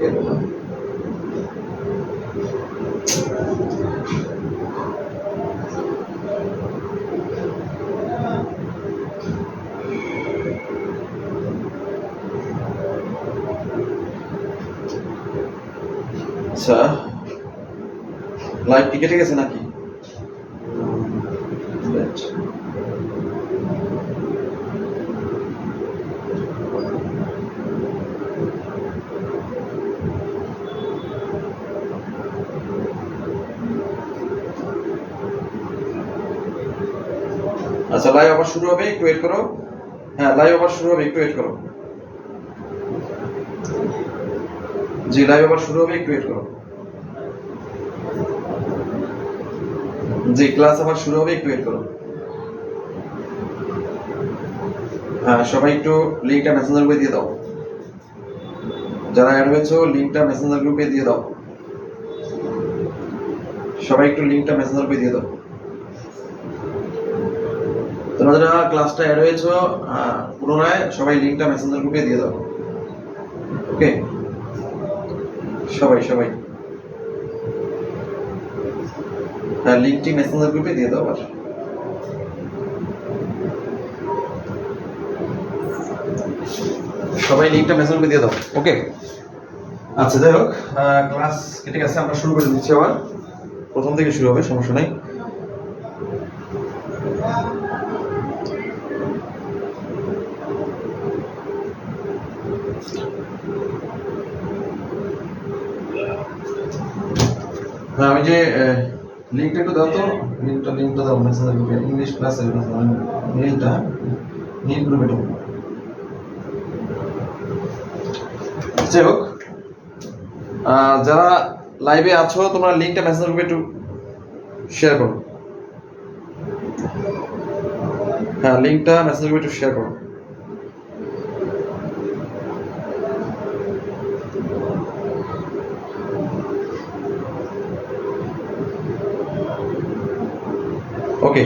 গেল না। আচ্ছা, লাইভ কি কেটে গেছে নাকি? আচ্ছা, লাইভ আবার শুরু হবে, একটু ওয়েট করো। হ্যাঁ, লাইভ আবার শুরু হবে, একটু ওয়েট করো। জি, লাইভ আবার শুরু হবে, একটু ওয়েট করো। জি, ক্লাস আবার শুরু হবে, একটু ওয়েট করো। হ্যাঁ, সবাই একটু লিংকটা মেসেঞ্জার গ্রুপে দিয়ে দাও। যারা অ্যাড হয়েছো লিংকটা মেসেঞ্জার গ্রুপে দিয়ে দাও। সবাই একটু লিংকটা মেসেঞ্জার গ্রুপে দিয়ে দাও। তোমরা যারা ক্লাসটা অ্যাড হয়েছো পুনরায় সবাই লিংকটা মেসেঞ্জার গ্রুপে দিয়ে দাও। ওকে, সবাই সবাই হ্যাঁ, লিংকটি মেসেঞ্জার গ্রুপে দিয়ে দাও আবার। সবাই লিংকটা মেসেঞ্জার গ্রুপে দিয়ে দাও। ওকে, আচ্ছা, যাই হোক, ক্লাস কেটে গেছে, আমরা শুরু করে দিচ্ছি আবার। প্রথম থেকে শুরু হবে, সমস্যা নাই। হ্যাঁ, আমি যে লিংকটা একটু দাও তো, লিংকটা দাও মেসেঞ্জার গ্রুপে, ইংলিশ ক্লাসের মেইলটা লিংক গ্রুপে দাও। যাই হোক, যারা লাইভে আছো তোমরা লিংকটা মেসেঞ্জার গ্রুপে একটু শেয়ার করো। হ্যাঁ, লিংকটা মেসেঞ্জার গ্রুপে একটু শেয়ার করো। ওকে,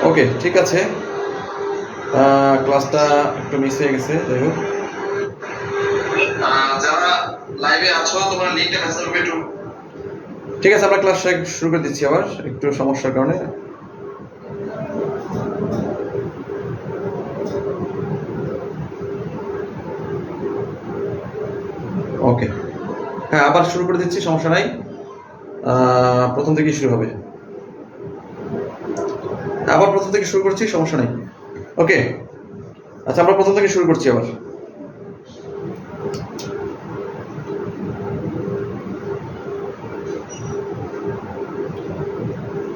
ওকে, ঠিক আছে। ক্লাসটা একটু মিস হয়ে গেছে, যাই হোক, যারা লাইভে আছো তোমরা লিংকটা মেসেঞ্জার গ্রুপে একটু। ঠিক আছে, আমরা ক্লাস শুরু করে দিচ্ছি আবার, একটু সমস্যার কারণে। ওকে, হ্যাঁ, আবার শুরু করে দিচ্ছি, সমস্যা নাই। প্রথম থেকে শুরু হবে, আবার প্রথম থেকে শুরু করছি, সমস্যা নাই। ওকে, আচ্ছা, আমরা প্রথম থেকে শুরু করছি আবার।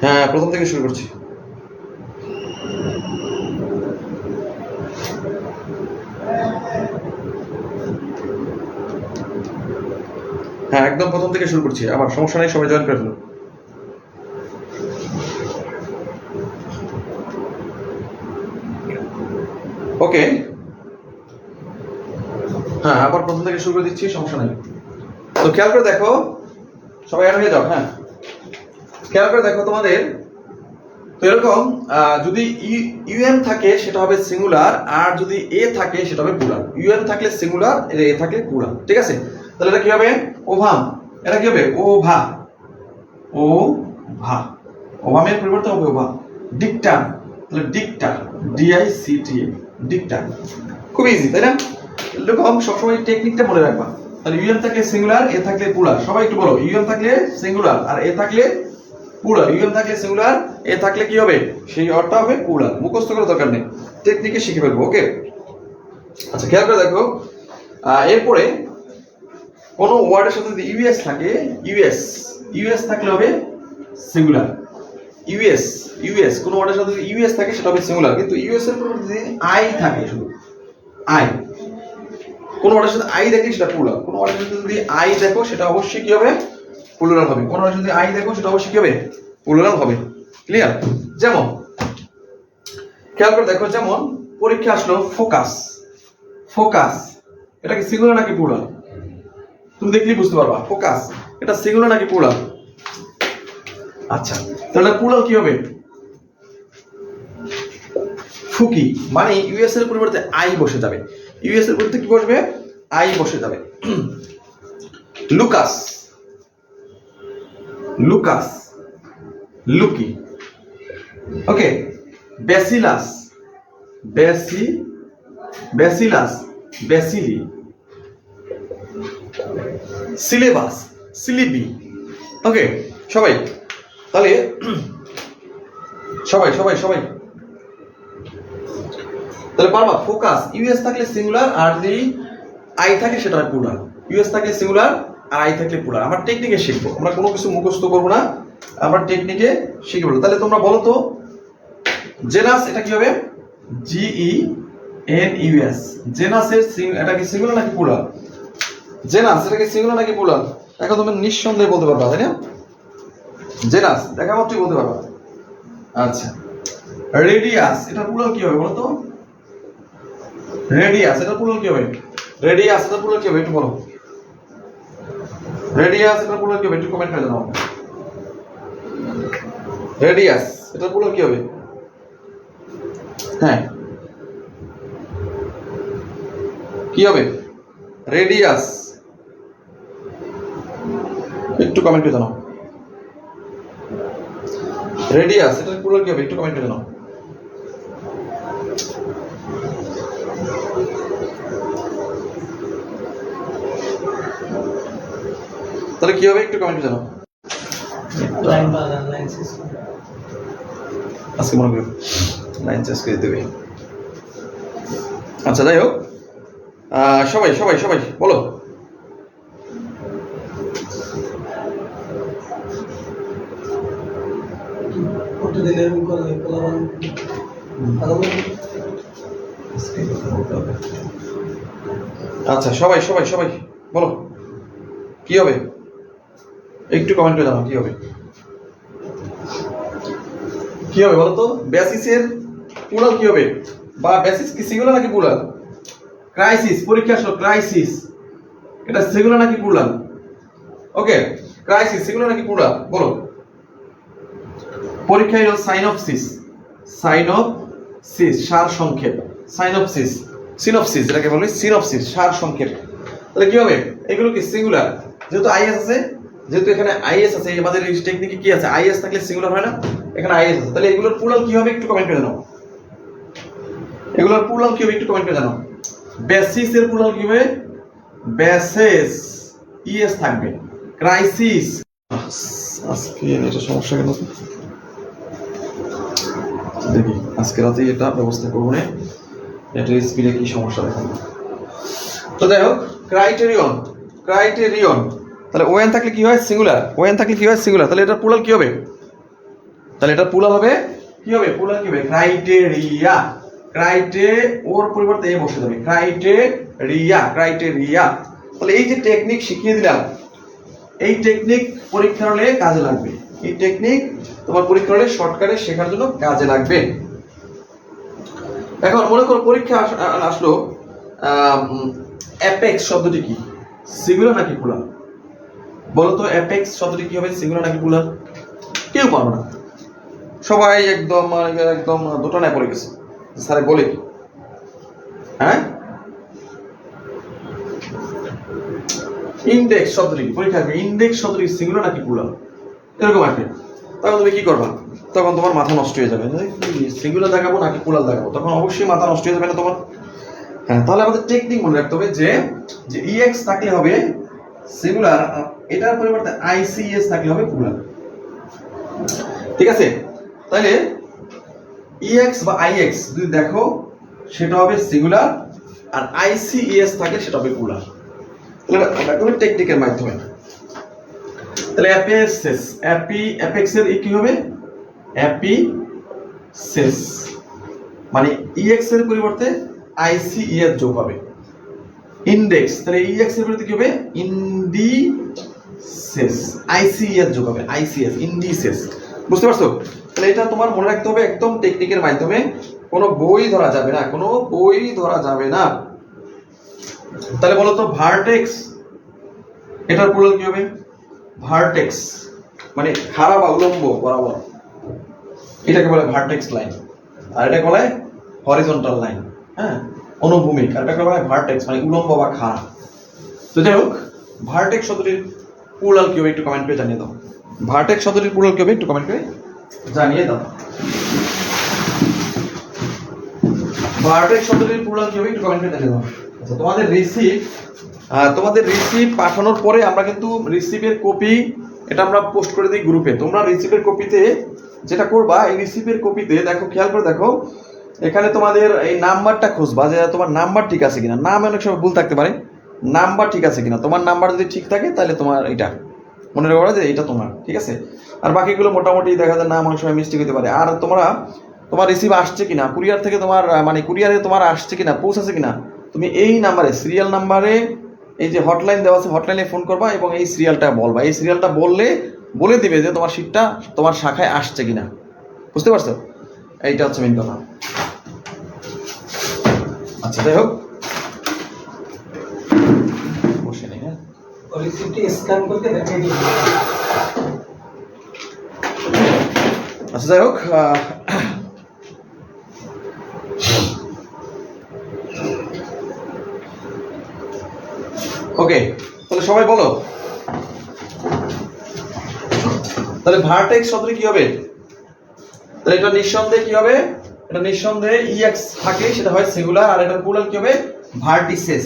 হ্যাঁ, প্রথম থেকে শুরু করছি। হ্যাঁ, একদম প্রথম থেকে শুরু করছি আবার, সমস্যা নেই, সবাই জয়েন করে ফেলো। ওকে, হ্যাঁ, আবার প্রথম থেকে শুরু করে দিচ্ছি, সমস্যা নেই। তো খেয়াল করে দেখো, সবাই অ্যাড হয়ে যাও। হ্যাঁ, খেয়াল করে দেখো তোমাদের, তো এরকম যদি ইউএম থাকে সেটা হবে সিঙ্গুলার, আর যদি এ থাকে সেটা হবে প্লুরাল। ইউএম থাকলে সিঙ্গুলার, এ থাকলে প্লুরাল। ঠিক আছে, তাহলে এটা কি হবে? ওভাম। এটা কি হবে? ওভা। ওভা, ওভামের পরিবর্তে হবে ওভা। ডিকটাম, তাহলে ডিকটা, ডিআইসিটি, ডিকটা। খুব ইজি, তাই না? এরকম সবসময় টেকনিকটা মনে রাখবা। তাহলে ইউএম থাকলে সিঙ্গুলার, এ থাকলে প্লুরাল। সবাই একটু বলো, ইউএম থাকলে সিঙ্গুলার আর এ থাকলে প্লুরাল। ইউএম থাকলে সিঙ্গুলার, এ থাকলে কি হবে? সেই অর্থটা হবে প্লুরাল। মুখস্থ করার দরকার নেই, টেকনিকে শিখে ফেলবো। ওকে, আচ্ছা, খেয়াল করে দেখো, এরপরে কোন ওয়ার্ডের সাথে যদি ইউএস থাকে, ইউএস থাকলে হবে সিঙ্গুলার। ইউএস কোন ওয়ার্ডের সাথে যদি ইউএস থাকে সেটা হবে সিঙ্গুলার, কিন্তু ইউএস এর পরিবর্তে যদি আই থাকে, শুধু আই, কোন ওয়ার্ডের সাথে আই দেখলে সেটা প্লুরাল। কোন ওয়ার্ডের সাথে যদি আই দেখো সেটা অবশ্যই কি হবে? প্লুরাল হবে। কোন ওয়ার্ডের সাথে আই দেখো সেটা অবশ্যই কি হবে? প্লুরাল হবে। ক্লিয়ার? যেমন খেয়াল করে দেখো, যেমন পরীক্ষা আসলো ফোকাস। ফোকাস এটা কি সিঙ্গুলার নাকি প্লুরাল? তুমি দেখলেই বুঝতে পারবা। ফোকাস এটা সিঙ্গুলার নাকি প্লুরাল? আচ্ছা, তাহলে প্লুরাল কি হবে? ফুকি মানে ইউএস এর পরিবর্তে আই বসে যাবে, ইউএস এর পরিবর্তে কি বসবে, আই বসে যাবে। Locus, locus, loci. Okay, bacillus, bacillus, bacilli. Syllabus, syllabi. Okay, সবাই তাহলে সবাই সবাই সবাই তাহলে পারবা। ফোকাস, ইউএস থাকলে সিঙ্গুলার আর যদি আই থাকে সেটা হয় প্লুরাল, ইউএস থাকলে সিঙ্গুলার আর আই থাকলে প্লুরাল। আমরা টেকনিকে শিখবো, আমরা কোনো কিছু মুখস্থ করবো না, আমরা টেকনিকে শিখবো। তাহলে তোমরা বলো তো জেনাস এটা কি হবে, GENUS, জেনাসের এটা কি সিঙ্গুলার নাকি প্লুরাল, জেনাস এটা কি সিঙ্গুলার নাকি প্লুরাল? এখন তুমি নিঃসন্দেহে বলতে পারবা, তাই না? জেনাস দেখা মাত্রই বলতে পারবা। আচ্ছা, রেডিয়াস এটা প্লুরাল কি হবে বলো তো, রেডিয়াস এটা প্লুরাল কি হবে, রেডিয়াস এটা প্লুরাল কি হবে একটু বলো, রেডিয়াস এটা প্লুরাল কি হবে একটু কমেন্ট করে জানাও। রেডিয়াস এটা প্লুরাল কি হবে? হ্যাঁ কি হবে রেডিয়াস, একটু কমেন্ট করে জানাও। রেডিয়াস এটা প্লুরাল কি হবে একটু কমেন্ট করে জানাও। তাহলে কি হবে একটু কমেন্ট করে জানাও। আজকে মনে করি লাইন চেঞ্জ করে দেবে। আচ্ছা যাই হোক, সবাই সবাই সবাই বলো। আচ্ছা সবাই সবাই সবাই বলো কি হবে একটু কমেন্ট করে জানাও। কি হবে, কি হবে বলো তো? বেসিসের প্লুরাল কি হবে, বা বেসিস কি সিঙ্গুলার নাকি প্লুরাল? ক্রাইসিস, পরীক্ষা আসলো ক্রাইসিস, এটা সিঙ্গুলার নাকি প্লুরাল? ওকে, ক্রাইসিস সিঙ্গুলার নাকি প্লুরাল বলো। পরীক্ষায় হলো সাইনোপসিস, সাইনোপসিস সার সংক্ষেপ, সাইনোপসিস, সিনোপসিস এটাকে বলি সিনোপসিস সার সংক্ষেপ। তাহলে কি হবে, এগুলো কি সিঙ্গুলার, যেহেতু আইএস আছে, যেহেতু এখানে আইএস আছে, আমাদের এই টেকনিকে কি আছে, আইএস থাকলে সিঙ্গুলার হয় না, এখানে আইএস আছে, তাহলে এগুলোর প্লুরাল কি হবে একটু কমেন্ট করে জানাও। এগুলোর প্লুরাল কি হবে একটু কমেন্ট করে জানাও। বেসিস এর প্লুরাল কি হবে, বেসেস, ইএস থাকবে। ক্রাইসিস, আজকে এটা সমস্যা কেন দেখি, আজকে রাতে এটা ব্যবস্থা করবো না, এটার স্পিডে কি সমস্যা দেখাবো। তো যাই হোক, ক্রাইটেরিয়ন, ক্রাইটেরিয়ন তাহলে ওএন থাকলে কি হয় সিঙ্গুলার, ওএন থাকলে কি হয় সিঙ্গুলার, তাহলে এটা প্লুরাল কি হবে, তাহলে এটা প্লুরাল হবে কি হবে, প্লুরাল কি হবে ক্রাইটেরিয়া, ক্রাইটে ওর পরিবর্তে এ বসে যাবে, ক্রাইটেরিয়া, ক্রাইটেরিয়া। তাহলে এই যে টেকনিক শিখিয়ে দিলাম, এই টেকনিক পরীক্ষার হলে কাজে লাগবে, এই টেকনিক তোমার পরীক্ষা হলে শর্টকাটে শেখার জন্য কাজে লাগবে। এখন মনে করো পরীক্ষা আসলো, অ্যাপেক্স শব্দটি কি, সিঙ্গুলার নাকি প্লুরাল বলো তো? অ্যাপেক্স শব্দটি কি হবে, সিঙ্গুলার নাকি প্লুরাল? কেউ পারবে না, সবাই একদম একদম দোটানায় পড়ে গেছে, স্যারে বলে কি? হ্যাঁ, ইন্ডেক্স শব্দটি পরীক্ষা আসবে, ইন্ডেক্স শব্দটি সিঙ্গুলার নাকি প্লুরাল এরকম আসবে। তখন তুমি কি করবা, তখন তোমার মাথা নষ্ট হয়ে যাবে, সিঙ্গুলার দেখাবো নাকি প্লুরাল দেখাবো, তখন অবশ্যই মাথা নষ্ট হয়ে যাবে না তোমার। হ্যাঁ, তাহলে আমাদের টেকনিক মনে রাখতে হবে যে ইএক্স থাকলে হবে সিঙ্গুলার, এটার পরিবর্তে আইসিএস থাকলে হবে প্লুরাল, ঠিক আছে? তাহলে ইএক্স বা আইএক্স যদি দেখো সেটা হবে সিঙ্গুলার, আর আইসিএস থাকে সেটা হবে প্লুরাল। তাহলে আমরা কোন টেকনিকের মাধ্যমে, তাহলে অ্যাপেক্সেস, অ্যাপেক্সের কি হবে, অ্যাপিসেস মানে ইএক্স এর পরিবর্তে আইসিএস যোগ হবে। ইন্ডেক্স, তাহলে ইএক্স এর পরিবর্তে কি হবে, ইন্ডিসেস, আইসিএস যোগ হবে, আইসিএস, ইন্ডিসেস। বুঝতে পারছো? তাহলে এটা তোমার মনে রাখতে হবে একদম টেকনিকের মাধ্যমে, কোনো বই ধরা যাবে না, কোনো বই ধরা যাবে না। তাহলে বলো তো ভার্টেক্স, এটার প্লুরাল কি হবে, ভার্টেক্স মানে খাড়া বা উলম্ব বরাবর, এটাকে বলে ভার্টেক্স লাইন, আর এটাকে বলে হরিজন্টাল লাইন, হ্যাঁ, অনুভূমিক, আর একটা হয় ভার্টেক্স মানে উলম্ব বা খাড়া। তো যাই হোক, ভার্টেক্স শব্দটির প্লুরাল কি হবে একটু কমেন্ট করে জানিয়ে দাও। ভার্টেক্স শব্দটির প্লুরাল কি হবে একটু কমেন্ট করে জানিয়ে দাও। ভার্টেক্স শব্দটির প্লুরাল কি হবে একটু কমেন্ট করে জানিয়ে দাও। আচ্ছা, তোমাদের রিসিভ পাঠানোর পরে আমরা কিন্তু রিসিভের কপি এটা আমরা পোস্ট করে দিই গ্রুপে। তোমরা রিসিভের কপিতে যেটা করবা, এই রিসিভের কপিতে দেখো, খেয়াল করে দেখো, এখানে তোমাদের এই নাম্বারটা খুঁজবা যে তোমার নাম্বার ঠিক আছে কিনা। নাম অনেক সময় ভুল থাকতে পারে, নাম্বার ঠিক আছে কিনা। তোমার নাম্বার যদি ঠিক থাকে তাহলে তোমার এটা মনে রাখবা যে এটা তোমার, ঠিক আছে। আর বাকিগুলো মোটামুটি দেখা যায় নাম অনেক সময় মিস্টেক হতে পারে। আর তোমার রিসিভ আসছে কিনা, কুরিয়ার থেকে তোমার মানে কুরিয়ারে তোমার আসছে কিনা, পৌঁছাছে কিনা, তুমি এই নাম্বারে সিরিয়াল নাম্বারে এই যে হটলাইন দেওয়া আছে, হটলাইনে ফোন করবা এবং এই সিরিয়ালটা বলবা। এই সিরিয়ালটা বলে দিবে যে তোমার শিটটা তোমার শাখায় আসছে কিনা। বুঝতে পারছো? এইটা হচ্ছে মেইন কথা। আচ্ছা, যাই হোক, বসে নেই, হ্যাঁ, রিসিপ্টটি স্ক্যান করতে দেখাই দিই। আচ্ছা, যাই হোক, ওকে, তাহলে সবাই বলো, তাহলে ভার্টেক্স শব্দটি কি হবে? তাহলে এটা নিঃসন্দেহে কি হবে? এটা নিঃসন্দেহে ইএক্স থাকে, সেটা হয় সিঙ্গুলার। আর এটা প্লুরাল কি হবে? Vertices,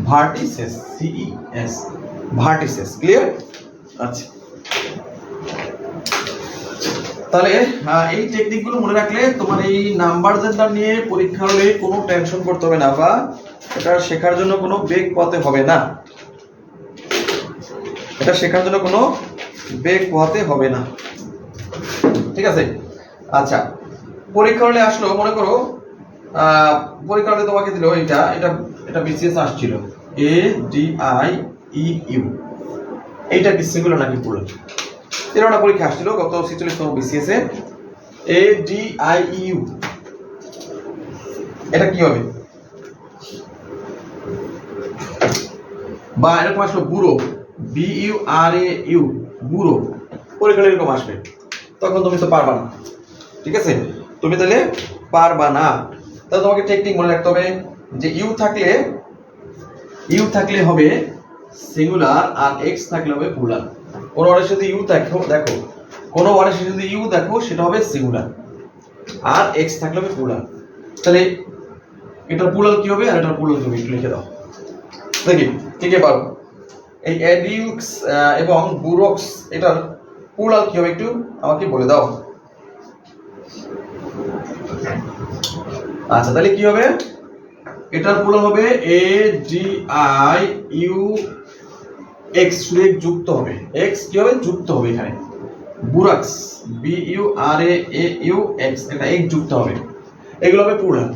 vertices, CES, vertices. Clear? আচ্ছা, তাহলে এই টেকনিকগুলো মনে রাখলে তোমার এই নাম্বার জেন্ডার নিয়ে পরীক্ষা হলে কোনো টেনশন করতে হবে না, বা এটা শেখার জন্য কোনো বেগ পোহাতে হবে না। এটা শেখার জন্য কোনো বেগ পোহাতে হবে না, ঠিক আছে? আচ্ছা, পরীক্ষা হলে আসলো, মনে করো পরীক্ষা হলে তোমাকে দিল এটা বিসিএস আসছিল ADIEU, এইটা কি সিঙ্গুলার নাকি প্লুরাল? এরকম একটা পরীক্ষা আসছিল গত 46তম বিসিএস এ। ADIEU এটা কি হবে? বা এরকম আসলো ব্যুরো, BURAU, ব্যুরো। পরীক্ষা এরকম আসবে, তখন তুমি তো পারবা না, ঠিক আছে? তুমি তাহলে পারবা না। তাহলে তোমাকে টেকনিক মনে রাখতে হবে যে ইউ থাকলে হবে সিঙ্গুলার, আর এক্স থাকলে হবে প্লুরাল। কোন ওয়ার্ডের সাথে ইউ দেখো, কোন ওয়ার্ডের সাথে যদি ইউ দেখো সেটা হবে সিঙ্গুলার, আর এক্স থাকলে হবে প্লুরাল। তাহলে এটার প্লুরাল কি হবে আর এটার প্লুরাল কি হবে একটু লিখে দাও দেখি, কে পারো? এই এডিউক্স এবং বুরক্স এটার প্লুরাল কি হবে একটু আমাকে বলে দাও। আচ্ছা, তাহলে কি হবে? এটার প্লুরাল হবে ADIUX, শুধু যুক্ত হবে, এক্স কি হবে? যুক্ত হবে এখানে। বুরাক্স, BURAAUX, এটা এক যুক্ত হবে। এগুলো হবে প্লুরাল।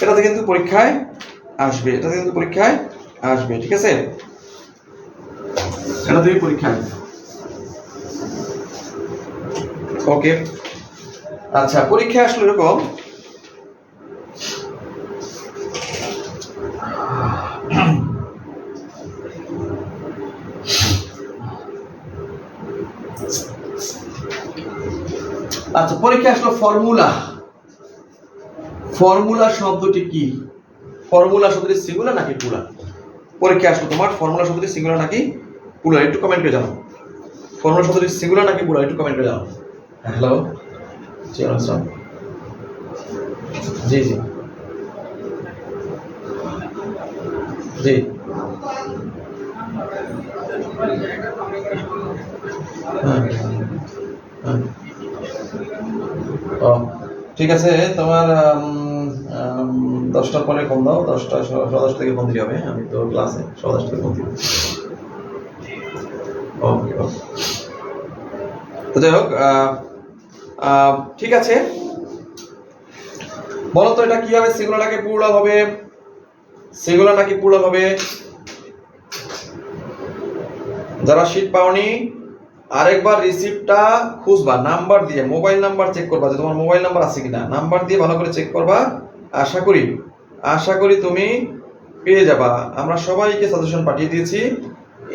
এটাতে কিন্তু পরীক্ষায় আসবে, ঠিক আছে? এটা থেকে পরীক্ষায়, ওকে। আচ্ছা, পরীক্ষায় আসলে এরকম আচ্ছা, পরীক্ষা আসলো ফর্মুলা শব্দটি কি? ফর্মুলা শব্দটি সিঙ্গুলার নাকি প্লুরাল? পরীক্ষা আসলো তোমার ফর্মুলা শব্দটি সিঙ্গুলার নাকি প্লুরাল, একটু কমেন্ট করে জানাও। ফর্মুলা শব্দটি সিঙ্গুলার নাকি প্লুরাল একটু কমেন্ট করে জানাও। হ্যালো, জি জি জি, ও ঠিক আছে। তোমার 10টার পরে কম দাও, 10টা 10 থেকে 15 হবে। আমি তো ক্লাসে 10 থেকে 15। ওকে, তো যাই হোক, ঠিক আছে, বলো তো এটা কি হবে? সিঙ্গুলার নাকি প্লুরাল হবে? সিঙ্গুলার নাকি প্লুরাল হবে? যারা শীট পাওনি আরেকবার রিসিপ্টটা খুঁজবা, নাম্বার দিয়ে, মোবাইল নাম্বার চেক করবা যে তোমার মোবাইল নাম্বার আছে কিনা। নাম্বার দিয়ে ভালো করে চেক করবা। আশা করি তুমি পেয়ে যাবা। আমরা সবাইকে সাজেশন পাঠিয়ে দিয়েছি।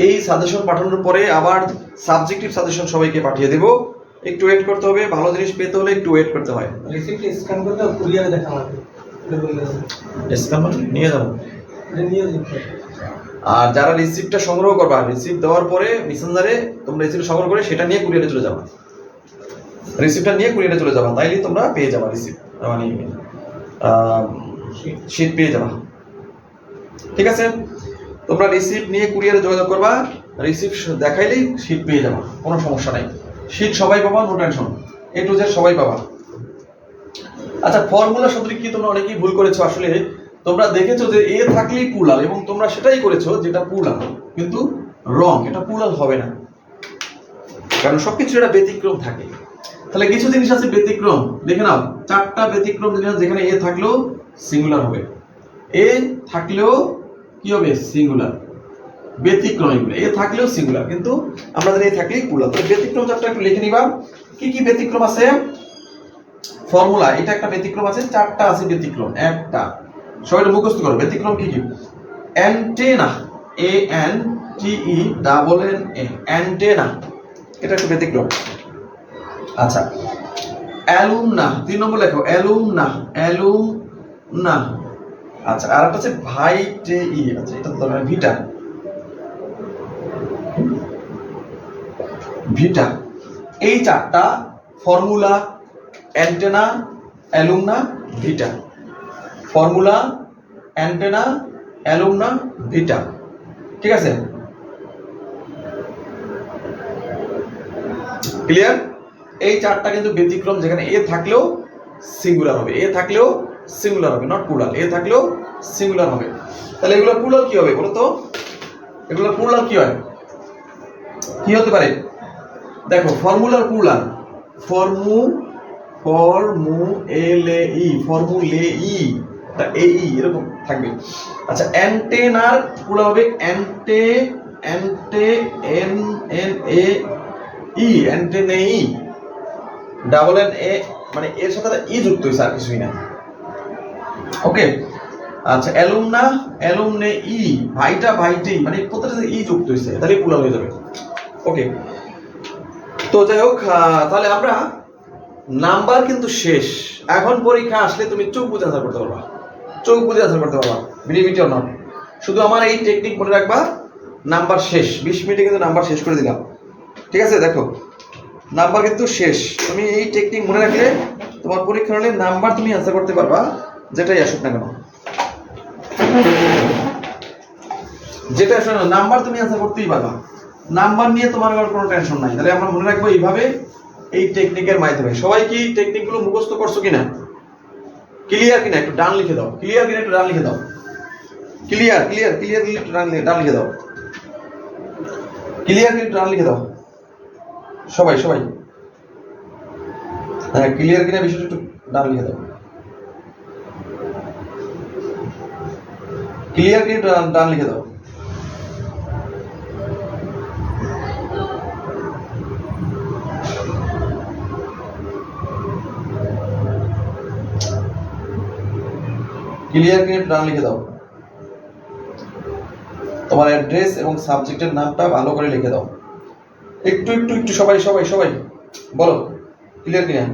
এই সাজেশন পাঠানোর পরে আবার সাবজেক্টিভ সাজেশন সবাইকে পাঠিয়ে দেব। একটু ওয়েট করতে হবে, ভালো জিনিস পেতে হলে একটু ওয়েট করতে হয়। রিসিপ্ট স্ক্যান করতে কুরিয়ারে দেখা লাগবে, এটা বললে হবে। স্ক্যান নিয়ে যাবো। এটা নিয়ে দিতে হবে। আর যারা রিসিপ্টটা সংগ্রহ করবা, রিসিপ্ট দেওয়ার পরে মেসেঞ্জারে তোমরা রিসিপ্ট সংগ্রহ করে সেটা নিয়ে কুরিয়ারে চলে যাবা, রিসিপ্টটা নিয়ে কুরিয়ারে চলে যাবা, তাইলে তোমরা পেয়ে যাবা রিসিপ্ট, মানে শীট পেয়ে যাবা। ঠিক আছে, তোমরা রিসিপ্ট নিয়ে কুরিয়ারে যোগাযোগ করবা, রিসিপ্ট দেখাইলেই শীট পেয়ে যাবা, কোনো সমস্যা নাই। শীট সবাই পাবা, no tension, A to Z সবাই পাবা। আচ্ছা, ফর্মুলা শব্দটি কি তোমরা অনেকেই ভুল করেছো। আসলে তোমরা দেখেছো যে এ থাকলেই প্লুরাল, এবং তোমরা সেটাই করেছো যেটা প্লুরাল, কিন্তু রং, এটা প্লুরাল হবে না, কারণ সবকিছু একটা ব্যতিক্রম থাকে। তাহলে কিছু জিনিস আছে ব্যতিক্রম, দেখে নাও, 4টা ব্যতিক্রম জিনিস, যেখানে এ থাকলেও সিঙ্গুলার হবে, এ থাকলেও কি হবে, সিঙ্গুলার। ব্যতিক্রম এগুলো, এ থাকলেও সিঙ্গুলার, কিন্তু আমরা জানি এ থাকলেই প্লুরাল। তো ব্যতিক্রম 4টা একটু লিখে নিবা। কি কি ব্যতিক্রম আছে? ফর্মুলা, এটা একটা ব্যতিক্রম আছে, 4টা আছে ব্যতিক্রম। একটা সবাই মুখস্থ করো, ব্যতিক্রম কি কি? Antenna, A N T E double N A, antenna, এটা একটা ব্যতিক্রম। আচ্ছা, অ্যালুমনা, 3 নম্বর লেখো, অ্যালুমনা, অ্যালুমনা। আচ্ছা, আর একটা আছে ভাইটে ই, আচ্ছা এটা তো ভিটা, ভিটা। এই 4টা ফর্মুলা, অ্যান্টেনা, অ্যালুমনা, ভিটা। ফর্মুলা, অ্যান্টেনা, অ্যালুমনা, ভিটা। ঠিক আছে, ক্লিয়ার? এই 4টা কিন্তু ব্যতিক্রম, যেখানে এ থাকলেও সিঙ্গুলার হবে, এ থাকলেও সিঙ্গুলার হবে, নট প্লুরাল, এ থাকলেও সিঙ্গুলার হবে। তাহলে এগুলো প্লুরাল কি হবে বলো তো? এগুলো প্লুরাল কি হয়, কি হতে পারে? দেখো, ফর্মুলার প্লুরাল, ফর্মুলেই, ফর্মুলেই, এই এরকম থাকবে। আচ্ছা, অ্যান্টেনার প্লুরাল হবে অ্যান্টে, অ্যান্টে N N A E, antennae, double N A, মানে এর সাথে ই যুক্ত হয়েছে, আর কিছুই না। ওকে। আচ্ছা, অ্যালুমনা, অ্যালুমনে ই, ভাইটা ভাইটেই, মানে প্রত্যেকটা সাথে ই যুক্ত হয়েছে, তাহলে প্লুরাল হয়ে যাবে। ওকে, তো যাই হোক, তাহলে আমরা নাম্বার কিন্তু শেষ। এখন পরীক্ষা আসলে তুমি চোখ বুঝে আনসার করতে পারবা, চোখ বুঝে আনসার করতে পারবা, বিলিভিটি অর নট। শুধু আমার এই টেকনিক মনে রাখবা, নাম্বার শেষ, 20 মিনিটে কিন্তু নাম্বার শেষ করে দিলাম। ঠিক আছে, দেখো নাম্বার কিন্তু শেষ, তুমি এই টেকনিক মনে রাখলে তোমার পরীক্ষা হলে নাম্বার তুমি আনসার করতে পারবা, যেটাই আসুক না কেন, যেটা আসলে নাম্বার তুমি আনসার করতেই পারবা, নাম্বার নিয়ে তোমার আর কোনো টেনশন নাই। তাহলে আমরা মনে রাখবো এইভাবে, এই টেকনিকের মাধ্যমে। সবাই কি টেকনিকগুলো মুখস্থ করছো কিনা, ক্লিয়ার কিনা একটু ডান লিখে দাও, ক্লিয়ার কিনা একটু ডান লিখে দাও, ক্লিয়ার ক্লিয়ার ক্লিয়ার একটু ডান লিখে দাও, ক্লিয়ার কিনা একটু ডান লিখে দাও, সবাই সবাই, হ্যাঁ ক্লিয়ার কিনা বিষয়টা একটু ডান লিখে দাও, ক্লিয়ার কিনা ডান লিখে দাও। ক্লিয়ার কিনা ডান লিখে দাও, তোমার অ্যাড্রেস এবং সাবজেক্টের নামটা ভালো করে লিখে দাও, একটু একটু একটু সবাই সবাই সবাই বলো ক্লিয়ার কিনা।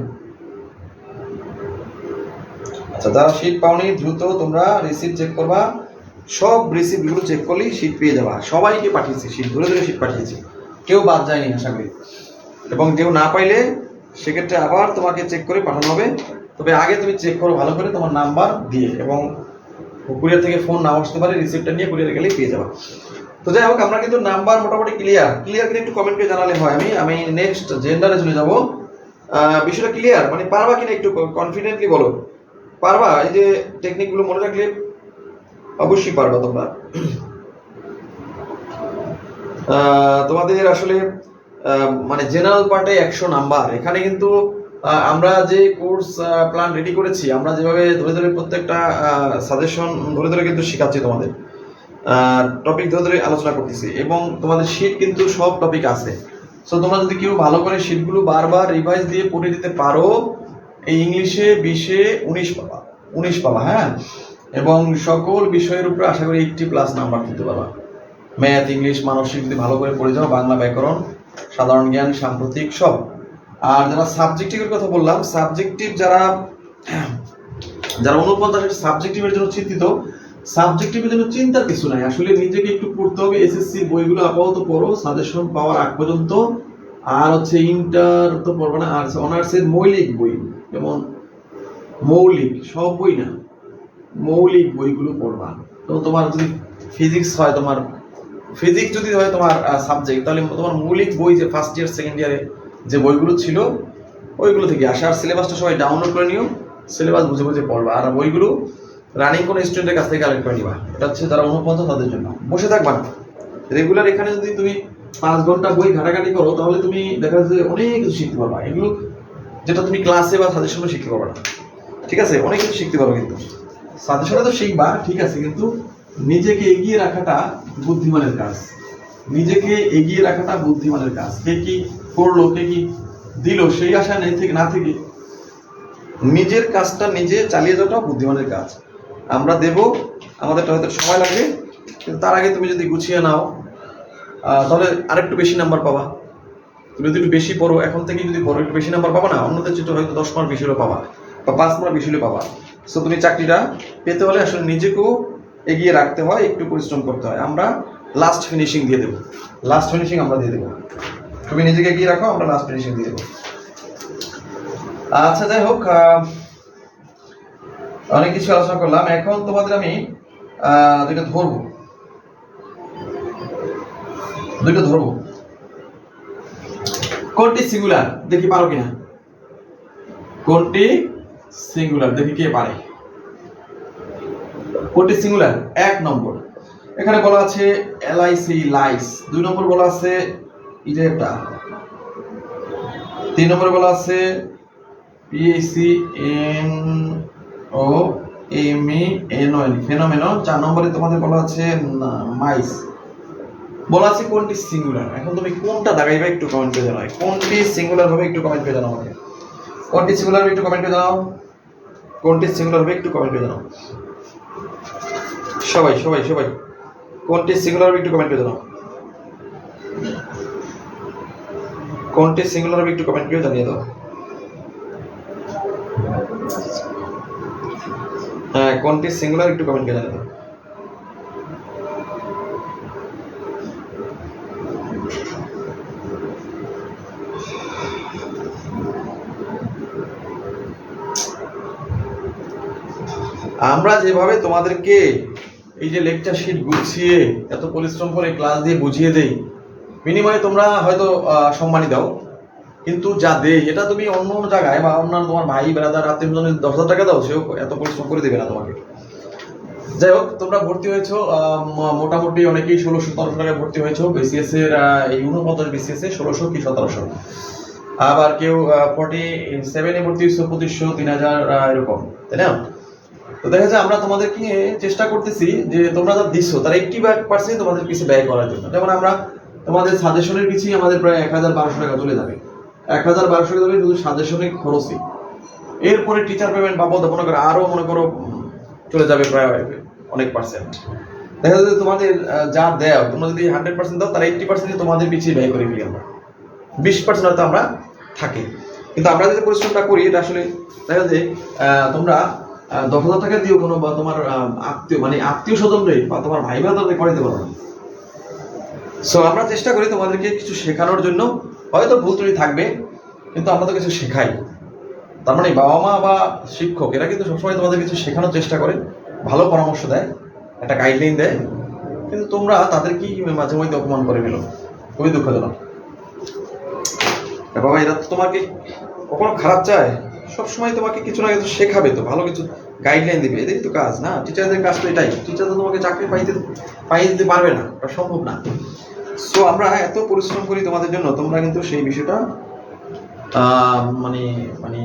আচ্ছা, যারা শীট পাওনি দ্রুত তোমরা রিসিপ্ট চেক করবা, সব রিসিপ্টগুলো চেক করলেই শীট পেয়ে যাবা। সবাইকে পাঠিয়েছি শীট, ধরে ধরে শীট পাঠিয়েছি, কেউ বাদ যায়নি আশা করি। এবং কেউ না পাইলে সেক্ষেত্রে আবার তোমাকে চেক করে পাঠানো হবে। তবে আগে তুমি চেক করো ভালো করে তোমার নাম্বার দিয়ে, এবং কুরিয়ার থেকে ফোন নাও আসতে পারে, রিসিপ্টটা নিয়ে কুরিয়ারে গেলেই পেয়ে যাবা। তো যাই হোক, আমরা কিন্তু নাম্বার মোটামুটি ক্লিয়ার, ক্লিয়ার কিনা একটু কমেন্ট করে জানালে হয়। আমি নেক্সট জেন্ডারে চলে যাব। বিষয়টা ক্লিয়ার, মানে পারবা কিনা একটু কনফিডেন্টলি বলো, পারবা? এই যে টেকনিকগুলো মনে রাখলে অবশ্যই পারবা তোমরা। তোমাদের আসলে মানে জেনারেল পার্টে 100 নাম্বার। এখানে কিন্তু আমরা যে কোর্স প্ল্যান রেডি করেছি, আমরা যেভাবে ধরে ধরে প্রত্যেকটা সাজেশন ধরে ধরে কিন্তু শেখাচ্ছি, তোমাদের টপিক ধরে ধরে আলোচনা করতেছি, এবং তোমাদের শীট কিন্তু সব টপিক আছে। সো তোমরা যদি কেউ ভালো করে শীটগুলো বারবার রিভাইজ দিয়ে পড়ে দিতে পারো, এই ইংলিশে 20-এ 19 পাবা, 19 পাবা, হ্যাঁ। এবং সকল বিষয়ের উপরে আশা করি 80+ নাম্বার দিতে পারবা। ম্যাথ, ইংলিশ, মানসিক যদি ভালো করে পড়ে যাও, বাংলা ব্যাকরণ, সাধারণ জ্ঞান, সাম্প্রতিক সব আর যারা সাবজেক্টিভের কথা বললাম, সাবজেক্টিভ যারা 49 সাবজেক্টিভের জন্য চিন্তিত, সাবজেক্টিভের জন্য চিন্তার কিছু নাই। আসলে নিজেকে একটু পড়তে হবে, এসএসসি বইগুলো আপাতত পড়ো সাজেশন পাওয়ার আগ পর্যন্ত। আর হচ্ছে ইন্টার তো পড়বে না, আর অনার্সের মৌলিক বই, যেমন মৌলিক সব বই না, মৌলিক বইগুলো পড়বা। তো তোমার যদি ফিজিক্স হয়, তোমার ফিজিক্স যদি হয় তোমার সাবজেক্ট, তাহলে তোমার মৌলিক বই যে ফার্স্ট ইয়ার সেকেন্ড ইয়ারে যে বইগুলো ছিল ওইগুলো থেকে আসে। আর সিলেবাসটা সবাই ডাউনলোড করে নিও, সিলেবাস বুঝে বুঝে পড়বা। আর বইগুলো রানিং কোনো স্টুডেন্টের কাছ থেকে কালেক্ট করে নিবা। এটা হচ্ছে যারা 49 তাদের জন্য। বসে থাকবা না, রেগুলার এখানে যদি তুমি 5 ঘন্টা বই ঘাটাঘাটি করো, তাহলে তুমি দেখা যাচ্ছে অনেক কিছু শিখতে পারবা। এগুলো যেটা তুমি ক্লাসে বা সাজেশনে শিখতে পারবা না, ঠিক আছে? অনেক কিছু শিখতে পারবে, কিন্তু সাজেশনে তো শিখবা ঠিক আছে, কিন্তু নিজেকে এগিয়ে রাখাটা বুদ্ধিমানের কাজ। নিজেকে এগিয়ে রাখাটা বুদ্ধিমানের কাজ। কে কি করলো, কে কি দিল, সেই আশা নেই থেকে না থেকে নিজের কাজটা নিজে চালিয়ে যাওয়াটা বুদ্ধিমানের কাজ। আমরা দেব, আমাদেরটা হয়তো সময় লাগবে, কিন্তু তার আগে তুমি যদি গুছিয়ে নাও তাহলে আরেকটু বেশি নাম্বার পাবা। তুমি যদি একটু বেশি পড়ো, এখন থেকে যদি পড়ো, একটু বেশি নাম্বার পাবা না, অন্যদের চেয়ে হয়তো 10 মার্ক বেশি হলে পাবা বা 5 মার্ক বেশি হলে পাবা। সো তুমি চাকরিটা পেতে হলে আসলে নিজেকেও এগিয়ে রাখতে হয়, একটু পরিশ্রম করতে হয়। আমরা লাস্ট ফিনিশিং দিয়ে দেবো, লাস্ট ফিনিশিং আমরা দিয়ে দেবো। তুমি নিজেকে এগিয়ে রাখো, আমরা লাস্ট ফিনিশিং দিয়ে দেবো। আচ্ছা, যাই হোক, অনেক কিছু আলোচনা করলাম। এখন তোমাদের আমি দুইটা ধরবো। কোনটি সিঙ্গুলার দেখি পারো কিনা, কোনটি সিঙ্গুলার দেখি কে পারে। কোনটি সিঙ্গুলার? 1 নম্বর এখানে বলা আছে এলআইসি লাইস, 2 নম্বর বলা আছে ইরেটা, 3 নম্বরে বলা আছে PAC N O M E N O N phenomenon, 4 নম্বরে তোমাদের বলা আছে মাইস। বলা আছে কোনটি সিঙ্গুলার। এখন তুমি কোনটা দাগাইবে একটু কমেন্ট করে জানাও। কোনটি সিঙ্গুলার হবে একটু কমেন্ট করে জানাও আমাকে। কোনটি সিঙ্গুলার হবে একটু কমেন্ট করে জানাও। কোনটি সিঙ্গুলার হবে একটু কমেন্ট করে জানাও। সবাই সবাই সবাই কোনটি সিঙ্গুলার হবে একটু কমেন্ট করে জানাও। কোনটি সিঙ্গুলার হবে একটু কমেন্ট করে জানিয়ে দাও। হ্যাঁ, কোনটি সিঙ্গুলার একটু কমেন্ট করে জানিয়ে দাও। আমরা যেভাবে তোমাদেরকে এই যে লেকচার শিট গুছিয়ে এত পরিশ্রম করে ক্লাস দিয়ে বুঝিয়ে দেই, বিনিময়ে তোমরা হয়তো সম্মানই দাও, কিন্তু যা দেই এটা তুমি অন্য অন্য জায়গায় বা অন্যান্য তোমার ভাই ব্রাদার আত্মীয়স্বজনের 10,000 টাকা দাও, সেও এত পরিশ্রম করে দেবে না তোমাকে। যাই হোক, তোমরা ভর্তি হয়েছো মোটামুটি অনেকেই 1600-1700 টাকায় ভর্তি হয়েছো। বিসিএস এর এই 49 বিসিএস এ 1600 কি 1700, আবার কেউ 47 এ ভর্তি হয়েছো 2500 3000 এরকম, তাই না? তো দেখা যায় আমরা তোমাদেরকে চেষ্টা করতেছি যে তোমরা যা দিচ্ছো তার 80% তোমাদের পিছিয়ে ব্যয় করার জন্য। যেমন আমরা তোমাদের সাজেশনের পিছিয়ে আমাদের প্রায় 1000-1200 টাকা চলে যাবে, 1000-1200 টাকা যাবে শুধু সাজেশনের খরচই। এরপরে টিচার পেমেন্ট বাবদ মনে করো আরো মনে করো চলে যাবে প্রায় অনেক পার্সেন্ট। দেখা যাচ্ছে তোমাদের যা দেও, তোমরা যদি 100% দাও, তার 80% তোমাদের পিছিয়ে ব্যয় করে ফেলি আমরা, 20% হয়তো আমরা থাকি। কিন্তু আমরা যদি পরিশ্রমটা করি, এটা আসলে দেখা যায় তোমরা 10,000 টাকা দিও কোনো বা তোমার আত্মীয় স্বজনরে বা তোমার ভাই বোনদের করাইতে পারো না। সো আমরা চেষ্টা করি তোমাদেরকে কিছু শেখানোর জন্য। হয়তো ভুল ত্রুটি থাকবে, কিন্তু আমরা তো কিছু শেখাই। তার মানে বাবা মা বা শিক্ষক এরা কিন্তু সবসময় তোমাদের কিছু শেখানোর চেষ্টা করে, ভালো পরামর্শ দেয়, একটা গাইডলাইন দেয়, কিন্তু তোমরা তাদেরকেই মাঝে মধ্যে অপমান করে ফেলো। খুবই দুঃখজনক। বাবা এরা তো তোমাকে কখনো খারাপ চায়, সবসময় তোমাকে কিছু না কিছু শেখাবে, তো ভালো কিছু গাইডলাইন দিবে, এটাই তো কাজ না? টিচারদের কাজ তো এটাই। টিচার তো তোমাকে চাকরি পাইয়ে দিতে পারবে না, এটা সম্ভব না। সো আমরা এত পরিশ্রম করি তোমাদের জন্য, তোমরা কিন্তু সেই বিষয়টা মানে মানে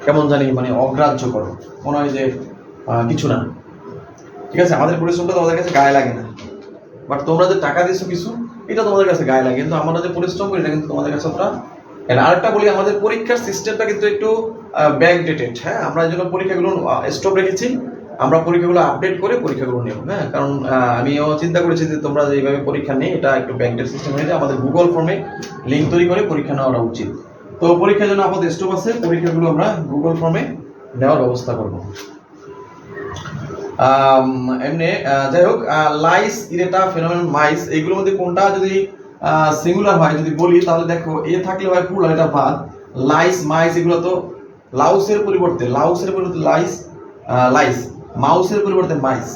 কেমন জানি অগ্রাহ্য করো, মনে হয় যে কিছু না। ঠিক আছে, আমাদের পরিশ্রমটা তোমাদের কাছে গায়ে লাগে না, বাট তোমরা যে টাকা দিচ্ছ কিছু, এটা তোমাদের কাছে গায়ে লাগে, কিন্তু আমরা যে পরিশ্রম করি এটা কিন্তু তোমাদের কাছে ওটা। আরেকটা বলি, আমাদের পরীক্ষার সিস্টেমটা কিন্তু একটু ব্যাকডেটেড। হ্যাঁ, আমরা এই জন্য পরীক্ষাগুলো স্টপ রেখেছি, আমরা পরীক্ষাগুলো আপডেট করে পরীক্ষাগুলো নেব। হ্যাঁ, কারণ আমিও চিন্তা করেছি যে তোমরা যেভাবে পরীক্ষা নেই, এটা একটু ব্যাকডেট সিস্টেম হয়ে যায়। আমাদের গুগল ফর্মে লিঙ্ক তৈরি করে পরীক্ষা নেওয়া উচিত। তো পরীক্ষার জন্য আমাদের স্টপ আছে, পরীক্ষাগুলো আমরা গুগল ফর্মে নেওয়ার ব্যবস্থা করব। এমনি যাই হোক, লাইস, ইরেটা, ফেনোমেনন, মাইস, এইগুলোর মধ্যে কোনটা যদি সিঙ্গুলার হয় যদি বলি, তাহলে দেখো এ থাকলে হয় প্লুরাল, এটা বাদ। লাইস, মাইস এগুলো তো লাউসের পরিবর্তে লাইস, লাইস, মাউসের পরিবর্তে মাইস।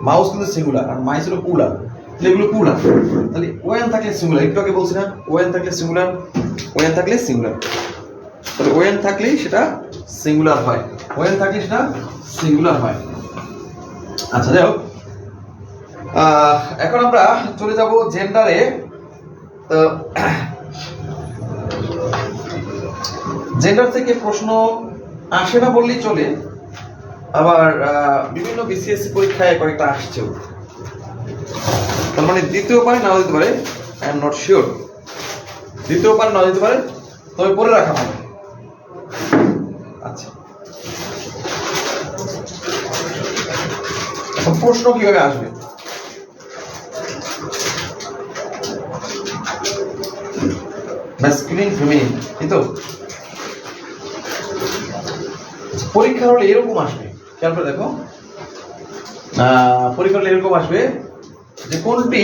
মাউস কিন্তু সিঙ্গুলার আর মাইস হলো প্লুরাল, তাহলে এগুলো প্লুরাল। তাহলে ওয়েন থাকলে সিঙ্গুলার, একটু আগে বলছি না ওয়েন থাকলে সিঙ্গুলার, ওয়েন থাকলে সিঙ্গুলার, তাহলে ওয়েন থাকলেই সেটা সিঙ্গুলার হয়, ওয়েন থাকলে সেটা সিঙ্গুলার হয়। আচ্ছা যাই হোক, এখন আমরা চলে যাব জেন্ডারে। তো জেন্ডার থেকে প্রশ্ন আসে না বললেই চলে, আবার বিভিন্ন বিসিএসসি পরীক্ষায় কয়েকটা আসছেও, তার মানে দ্বিতীয় পারে নাও দিতে পারে, আই এম নট শিওর, দ্বিতীয় পারে নাও দিতে পারে, তবে পরে রাখা হবে। আচ্ছা, প্রশ্ন কিভাবে আসবে? ম্যাসকুলিন, ফেমিনিন, এই তো পরীক্ষা হলে এরকম আসবে, খেয়াল করে দেখো, পরীক্ষা হলে এরকম আসবে যে কোনটি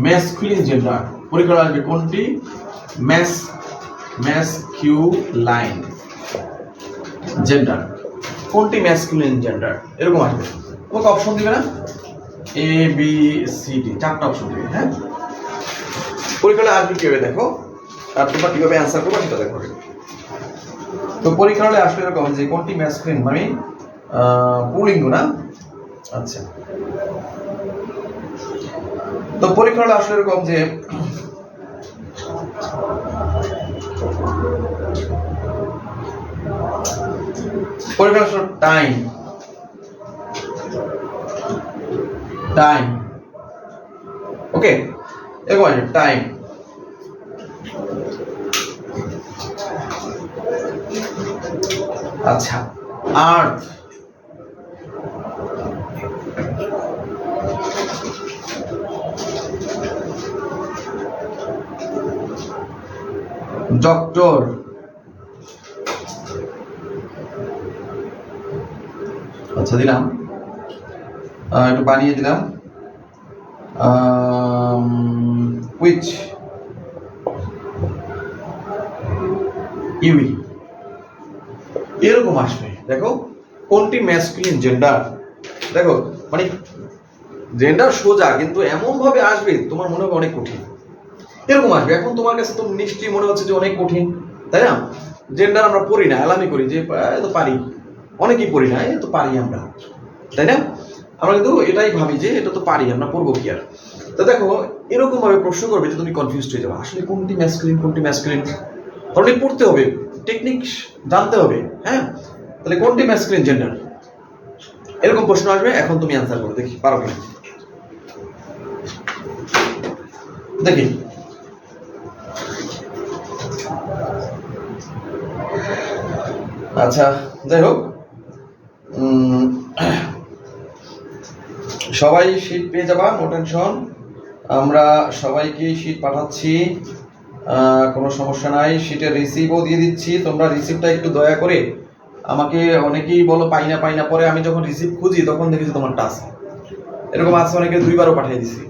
ম্যাসকুলিন জেন্ডার, পরীক্ষা হলে আসবে কোনটি ম্যাসকিউলাইন জেন্ডার, কোনটি ম্যাসকুলিন জেন্ডার, এরকম আসবে। তোমাকে অপশন দিবে না, এ বি সি ডি, চারটা অপশন দিবে। হ্যাঁ, পরীক্ষাটা আসবে কিভাবে দেখো, আর তোমরা কিভাবে অ্যান্সার করবে সেটা দেখো। তো পরীক্ষা হলে আসলে এরকম যে কোনটি ম্যাসকুলিন মানে পুলিঙ্গ না। আচ্ছা, তো পরীক্ষা হলে আসলে এরকম যে পরীক্ষা আসলে টাইম, ওকে, এরকম আছে টাইম। আচ্ছা, আর্থ, ডক্টর, আচ্ছা দিলাম, একটু বানিয়ে দিলাম, উইচ, ইউই, এরকম আসবে। দেখো কোনটি ম্যাসকুলিন জেন্ডার, দেখো মানে জেন্ডার সোজা, কিন্তু এমন ভাবে আসবে তোমার মনে হবে অনেক কঠিন, এরকম আসবে। এখন তোমার কাছে তো নিশ্চয়ই মনে হচ্ছে যে অনেক কঠিন, তাই না? জেন্ডার আমরা পড়ি না, এলামি করি যে তো পারি, অনেকেই পড়ি না, এ তো পারি আমরা, তাই না? আমরা কিন্তু এটাই ভাবি যে এটা তো পারি, আমরা পড়বো কি আর। তো দেখো এরকম ভাবে প্রশ্ন করবে যে তুমি কনফিউজড হয়ে যাবে, আসলে কোনটি ম্যাসকুলিন, তাহলে পড়তে হবে, টেকনিক জানতে হবে। হ্যাঁ, তাহলে কোনটি ম্যাসকুলিন জেন্ডার, এরকম প্রশ্ন আসবে। এখন তুমি অ্যান্সার করো, দেখি পারো কিনা, দেখি। আচ্ছা যাই হোক, সবাই শীট পেয়ে যাবা, নো টেনশন, আমরা সবাইকে শীট পাঠাচ্ছি, কোনো সমস্যা নাই, শীটের রিসিভও দিয়ে দিচ্ছি। তোমরা রিসিভটা একটু দয়া করে আমাকে, অনেকেই বলো পাই না, পরে আমি যখন রিসিভ খুঁজি তখন দেখেছি তোমার টাস্ক এরকম আছে, অনেকে 2বারও পাঠিয়ে দিছি।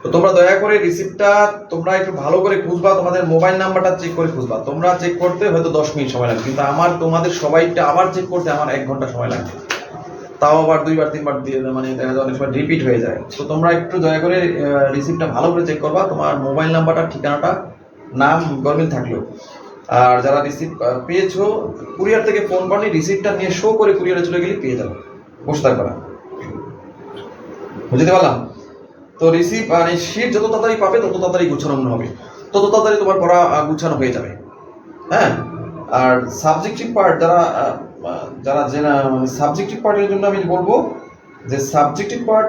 তো তোমরা দয়া করে রিসিপ্টটা তোমরা একটু ভালো করে খুঁজবা, তোমাদের মোবাইল নাম্বারটা চেক করে খুঁজবা। তোমরা চেক করতে হয়তো 10 মিনিট সময় লাগবে, কিন্তু আমার তোমাদের সবাইটা আবার চেক করতে আমার 1 ঘন্টা সময় লাগবে, তাও আবার 2বার 3বার দিয়ে, মানে দেখা যায় অনেক সময় রিপিট হয়ে যায়। তো তোমরা একটু দয়া করে রিসিপ্টটা ভালো করে চেক করবা, তোমার মোবাইল নাম্বারটা, ঠিকানাটা, নাম গরমিল থাকলো। আর যারা রিসিপ্ট পেয়েছো, কুরিয়ার থেকে ফোন করনি, রিসিপ্টটা নিয়ে শো করে কুরিয়ারে চলে গেলে পেয়ে যাবে, বসে থাকবে না। বুঝতে পারলাম? তো রিসিভ মানে শীট যত তাড়াতাড়ি পাবে তত তাড়াতাড়ি গুছানো মনে হবে, তত তাড়াতাড়ি তোমার পড়া গুছানো হয়ে যাবে। হ্যাঁ, আর সাবজেক্টিভ পার্ট যারা মানে সাবজেক্টিভ পার্টের জন্য আমি বলবো যে সাবজেক্টিভ পার্ট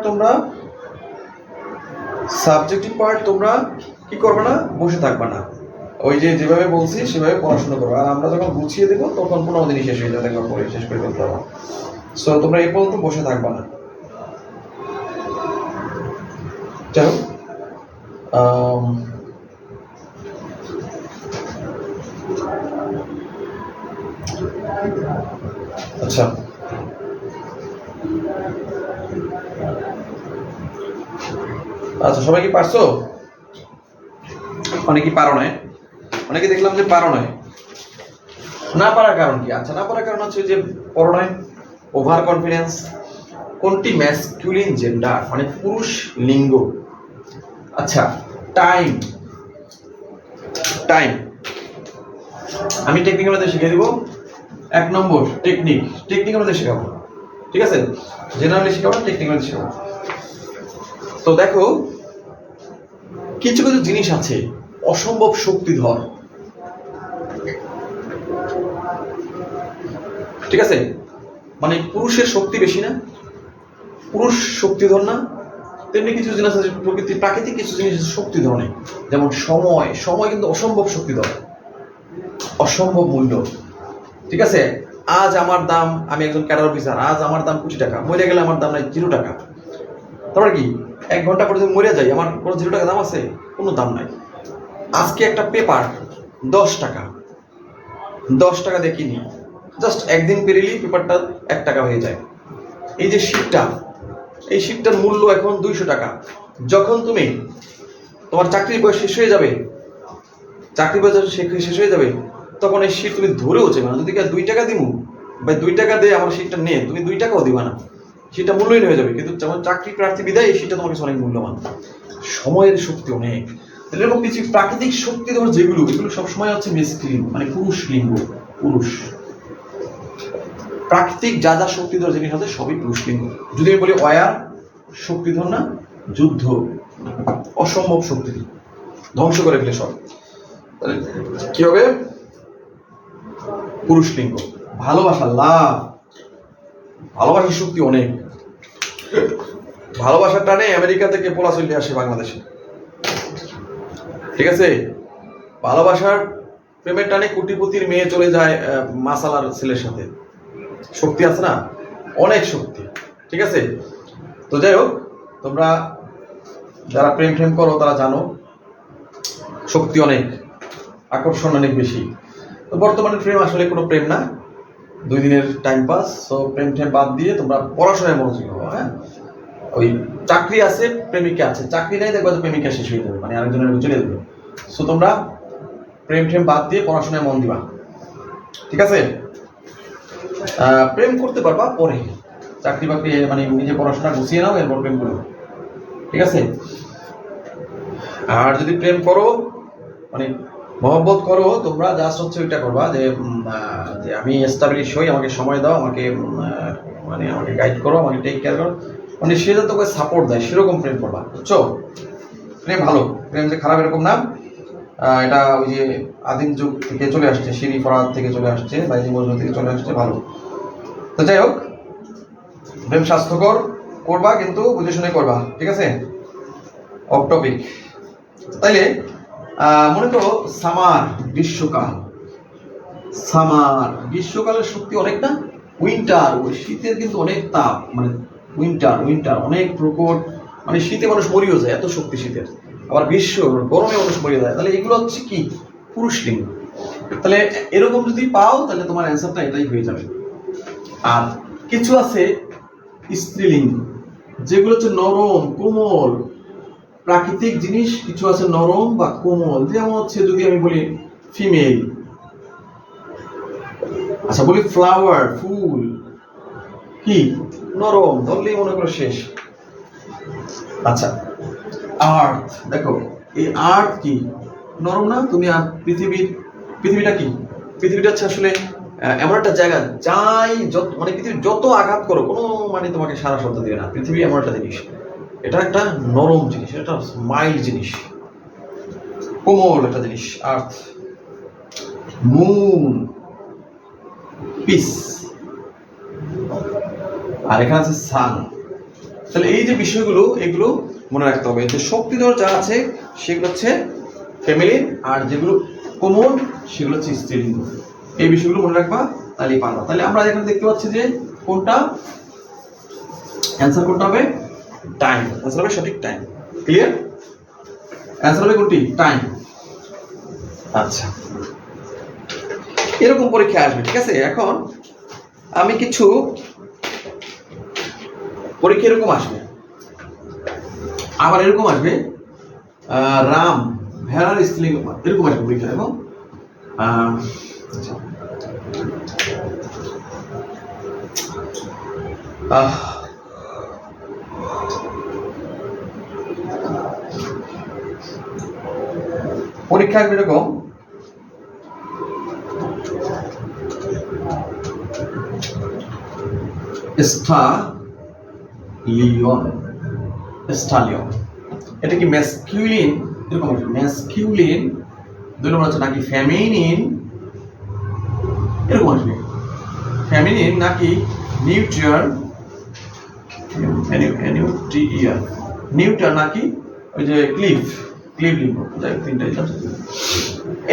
তোমরা কি করবে না, বসে থাকবে না, ওই যে যেভাবে বলছি সেভাবে পড়াশোনা করবে। আর আমরা যখন গুছিয়ে দেবো তখন 15 দিনই শেষ হয়ে যাবে, একবার পড়ে শেষ করে ফেলতে পারবো। সো তোমরা এই পর্যন্ত বসে থাকবে না। চলো, আচ্ছা, আচ্ছা সবাই কি পারছো? অনেকে পারো নয়, অনেকে দেখলাম যে পারো নয়। না পারার কারণ কি? আচ্ছা, না পারার কারণ হচ্ছে যে পড়ো নয়, ওভার কনফিডেন্স। কোনটি ম্যাসকুলিন জেন্ডার, মানে পুরুষ লিঙ্গ? আচ্ছা, টাইম। টাইম আমি টেকনিকের মধ্যে শিখিয়ে দিব। 1 নম্বর টেকনিকের মধ্যে শেখাবো, ঠিক আছে? জেনারেলি শেখাবো না, টেকনিকের মধ্যে শেখাবো। তো দেখো, কিছু কিছু জিনিস আছে অসম্ভব শক্তিধর, ঠিক আছে? মানে পুরুষের শক্তি বেশি না, পুরুষ শক্তিধর না, তেমনি কিছু জিনিস আছে প্রাকৃতিক কিছু জিনিস শক্তিধর নেই। যেমন সময় কিন্তু অসম্ভব শক্তিধর, অসম্ভব মূল্য, ঠিক আছে? আজ আমার দাম, আমি একজন ক্যাডার অফিসার, আজ আমার দাম 20 টাকা, মরে গেলে আমার দাম নাই 0 টাকা। তারপরে কি 1 ঘন্টা পরে যদি মরে যাই, আমার কোনো 0 টাকা দাম আছে? কোনো দাম নাই। আজকে একটা পেপার 10 টাকা, 10 টাকা দিয়ে কিনি, জাস্ট একদিন পেরিলেই পেপারটা 1 টাকা হয়ে যায়। এই যে শীটটা, এই শীটটার মূল্য এখন 200 টাকা। যখন তুমি তোমার চাকরির বয়স শেষ হয়ে যাবে, চাকরি বয়স শেষ হয়ে যাবে, তখন এই শীট তুমি ধরেও চেবে না। যদি 2 টাকা দিমু, ভাই 2 টাকা দিয়ে আমার শীটটা নিয়ে তুমি 2 টাকাও দিবা না, সেটা মূল্যহীন হয়ে যাবে। কিন্তু যেমন চাকরি প্রার্থী বিদায়, এই শীটটা তোমার কাছে অনেক মূল্যবান। সময়ের শক্তি অনেক। এরকম কিছু প্রাকৃতিক শক্তি ধর যেগুলো, এগুলো সবসময় হচ্ছে মেসকুলিন, মানে পুরুষ লিঙ্গ, পুরুষ। প্রাকৃতিক যা যা শক্তিধর জিনিস আছে সবই পুরুষ লিঙ্গ। যদি আমি বলি ওয়ার, শক্তিধর না, যুদ্ধ অসম্ভব শক্তি, ধ্বংস করে ফেলে সব, কি হবে? পুরুষ লিঙ্গ। ভালোবাসা, লাভ, ভালোবাসার শক্তি অনেক। ভালোবাসার টানে আমেরিকা থেকে পোলা চলে আসে বাংলাদেশে, ঠিক আছে? ভালোবাসার প্রেমের টানে কোটিপতির মেয়ে চলে যায় মাসালার ছেলের সাথে। শক্তি আছে না, অনেক শক্তি, ঠিক আছে? তো যাই হোক, তোমরা যারা প্রেম করো তারা জানো শক্তি অনেক, আকর্ষণ অনেক বেশি। তো বর্তমানে প্রেম আসলে কোনো প্রেম না, 2 দিনের টাইম পাস। তো প্রেম বাদ দিয়ে তোমরা পড়াশোনায় মনোযোগী হও। হ্যাঁ, ওই চাকরি আছে, প্রেমিকা আছে, চাকরি নাই দেখবা যে প্রেমিকা শেষ হয়ে যাবে, মানে আরেকজনের চলে যাবে। সো তোমরা প্রেম বাদ দিয়ে পড়াশোনায় মন দিবা, ঠিক আছে? প্রেম করতে পারবা পরে, চাকরি বাকরি মানে নিজে পড়াশোনা গুছিয়ে নাও, এরপর প্রেম করো, ঠিক আছে? আর যদি প্রেম করো, মানে মহব্বত করো, তোমরা জাস্ট হচ্ছে ওইটা করবা যে আমি এস্টাবলিশ হই, আমাকে সময় দাও, আমাকে মানে আমাকে গাইড করো, আমাকে টেক কেয়ার করো, মানে সে যত তোকে সাপোর্ট দেয় সেরকম প্রেম করবা, বুঝছো? প্রেম ভালো, প্রেম যে খারাপ এরকম না। এটা ওই যে আদিম যুগ থেকে চলে আসছে, সিঁড়ি ফরাদ থেকে চলে আসছে, বাইজি মজনু থেকে চলে আসছে, ভালো। তো যাই হোক, প্রেম স্বাস্থ্যকর, করবা কিন্তু বুঝে শুনে করবা, ঠিক আছে? Of topic. তাইলে মনে করো সামার, গ্রীষ্মকাল, গ্রীষ্মকালের শক্তি অনেক না? উইন্টার, ওই শীতের কিন্তু অনেক তাপ, মানে উইন্টার অনেক প্রকট, মানে শীতে মানুষ মরিও যায়, এত শক্তি শীতের। আবার গ্রীষ্ম, গরমে মানুষ মরিয়ে যায়। তাহলে এগুলো হচ্ছে কি? পুরুষ লিঙ্গ। তাহলে এরকম যদি পাও, তাহলে তোমার অ্যান্সারটা এটাই হয়ে যাবে। আর কিছু আছে স্ত্রীলিঙ্গ, যেগুলো হচ্ছে নরম, কোমল, প্রাকৃতিক জিনিস। কিছু আছে নরম বা কোমল, যেমন হচ্ছে যদি আমি বলি ফিমেল, আচ্ছা বলি ফ্লাওয়ার, ফুল, কি নরম, ধরলেই মনে করো শেষ। আচ্ছা, আর্থ, দেখো এই আর্থ কি নরম না? তুমি পৃথিবীটা কি? পৃথিবীটা হচ্ছে আসলে এমন একটা জায়গা, যাই মানে পৃথিবীর যত আঘাত করো, কোনো মানে তোমাকে সারা শব্দ দিবে না। পৃথিবী এমন একটা জিনিস, এটা একটা নরম জিনিস, এটা মাইল্ড জিনিস, কোমল একটা জিনিস, আর্থ। মুন, পিস, আর এখানে আছে সান। তাহলে এই যে বিষয়গুলো, এগুলো মনে রাখতে হবে যে শক্তিধর যা আছে সেগুলো হচ্ছে ফ্যামিলি, আর যেগুলো কোমল সেগুলো হচ্ছে স্ত্রীলিঙ্গ। এই বিষয়গুলো মনে রাখবা, তাহলেই পারবা। তাহলে আমরা এখানে দেখতে পাচ্ছি যে কোনটা অ্যান্সার, কোনটা হবে টাইম, অ্যান্সার হবে সঠিক টাইম। ক্লিয়ার? অ্যান্সার হবে কোনটি? টাইম। আচ্ছা, এরকম পরীক্ষা আসবে, ঠিক আছে? এখন আমি কিছু পরীক্ষা এরকম আসবে, আবার এরকম আসবে রাম ভেড়ার স্ত্রী এরকম আসবে পরীক্ষা। এবং পরীক্ষা আসবে এরকম স্টালিয়ন। এটা কি ম্যাসকিউলিন এরকম আসবে, ম্যাসকিউলিন। 2 নম্বর হচ্ছে নাকি ফেমিনিন এরকম আসবে, ফেমিনিন নাকি নিউট্রিয়ার, নিউট্রাল নাকি ওই যে ক্লিভলিঙ্গ, যাই হোক তিনটাই।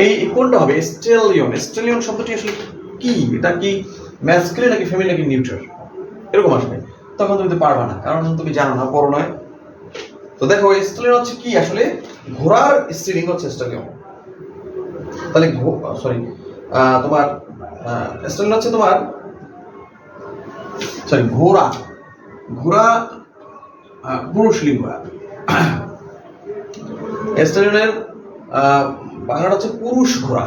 এই কোনটা হবে? স্টেলিয়ন। স্টেলিয়ন শব্দটি আসলে কি? এটা কি ম্যাসকুলিন নাকি ফেমিনিন নাকি নিউট্রাল এরকম আসবে। তখন তুমি তো পারবা না, কারণ তুমি জানো না, পড়ো নয়। তো দেখো স্টেলিয়ন হচ্ছে কি আসলে? ঘোড়ার স্ত্রীলিঙ্গ হচ্ছে স্টেলিয়ন। তাহলে সরি তোমার স্টেলিয়ন হচ্ছে তোমার সরি ঘোড়া পুরুষ লিঙ্গ। স্টেলিয়নের বাংলাটা হচ্ছে পুরুষ ঘোড়া,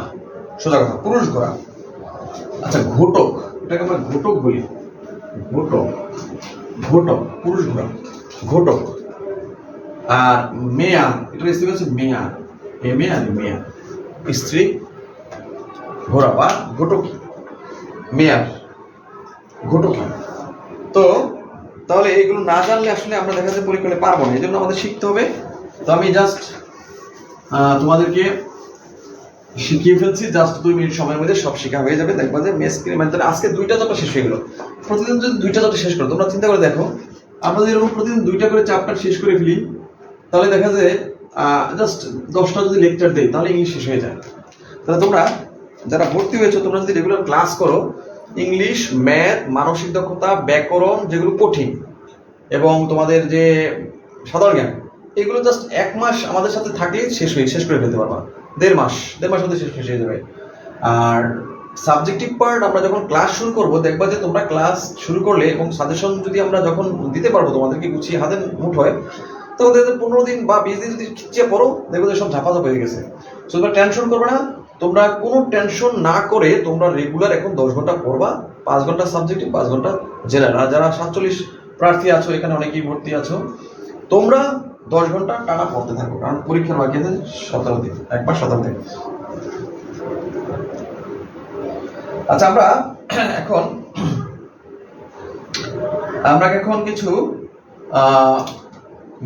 সোজা কথা পুরুষ ঘোড়া। আচ্ছা ঘোটক, এটাকে আমরা ঘোটক বলি, ঘোটক পুরুষ ঘোড়া, ঘোটক। আর মেয়ার, এটার স্ত্রী হচ্ছে মেয়ার, মেয়ার স্ত্রী ঘোড়া বা ঘোটকি, মেয়ার ঘোটকি। তো তাহলে এইগুলো না জানলে আসলে আমরা দেখা যায় পরীক্ষা পারবো না, এই জন্য আমাদের শিখতে হবে। তো আমি জাস্ট তোমাদেরকে শিখিয়ে ফেলছি, জাস্ট 2 মিনিট সময়ের মধ্যে সব শেখা হয়ে যাবে। দেখবা যে মানে আজকে 2টা চ্যাপ্টার শেষ হয়ে গেল। প্রতিদিন যদি 2টা চ্যাপ্টার শেষ করো, তোমরা চিন্তা করে দেখো, আমরা যদি এরকম প্রতিদিন 2টা করে চ্যাপ্টার শেষ করে ফেলি, তাহলে দেখা যায় জাস্ট 10টা যদি লেকচার দেই তাহলে ইংলিশ শেষ হয়ে যায়। তাহলে তোমরা যারা ভর্তি হয়েছো, তোমরা যদি রেগুলার ক্লাস করো, ইংলিশ, ম্যাথ, মানসিক দক্ষতা, ব্যাকরণ যেগুলো কঠিন এবং তোমাদের যে সাধারণ জ্ঞান, এগুলো জাস্ট 1 মাস আমাদের সাথে থাকলেই শেষ করে ফেলতে পারবা। 1.5 মাস মধ্যে শেষ হয়ে যাবে। আর সাবজেক্টিভ পার্ট আমরা যখন ক্লাস শুরু করব, দেখবা যে তোমরা ক্লাস শুরু করলে এবং সাজেশন যদি আমরা যখন দিতে পারবো তোমাদেরকে গুছিয়ে হাতের মুঠোয়, তখন 15 দিন বা 20 দিন যদি খিচিয়ে পড়ো, দেখবো যে সব ঝাপাঝাপ হয়ে গেছে। সো তোমরা টেনশন করবে না, তোমরা কোনো টেনশন না করে তোমরা রেগুলার এখন 10 ঘন্টা পড়বা, 5 ঘন্টা সাবজেক্টিভ, 5 ঘন্টা জেনারেল। আর যারা 47 প্রার্থী আছো, এখানে অনেকেই ভর্তি আছো, তোমরা 10 ঘন্টা টানা পড়তে থাকো, কারণ পরীক্ষার বাকি আছে 17 দিন, 1 মাস 17 দিন। আচ্ছা আমরা এখন কিছু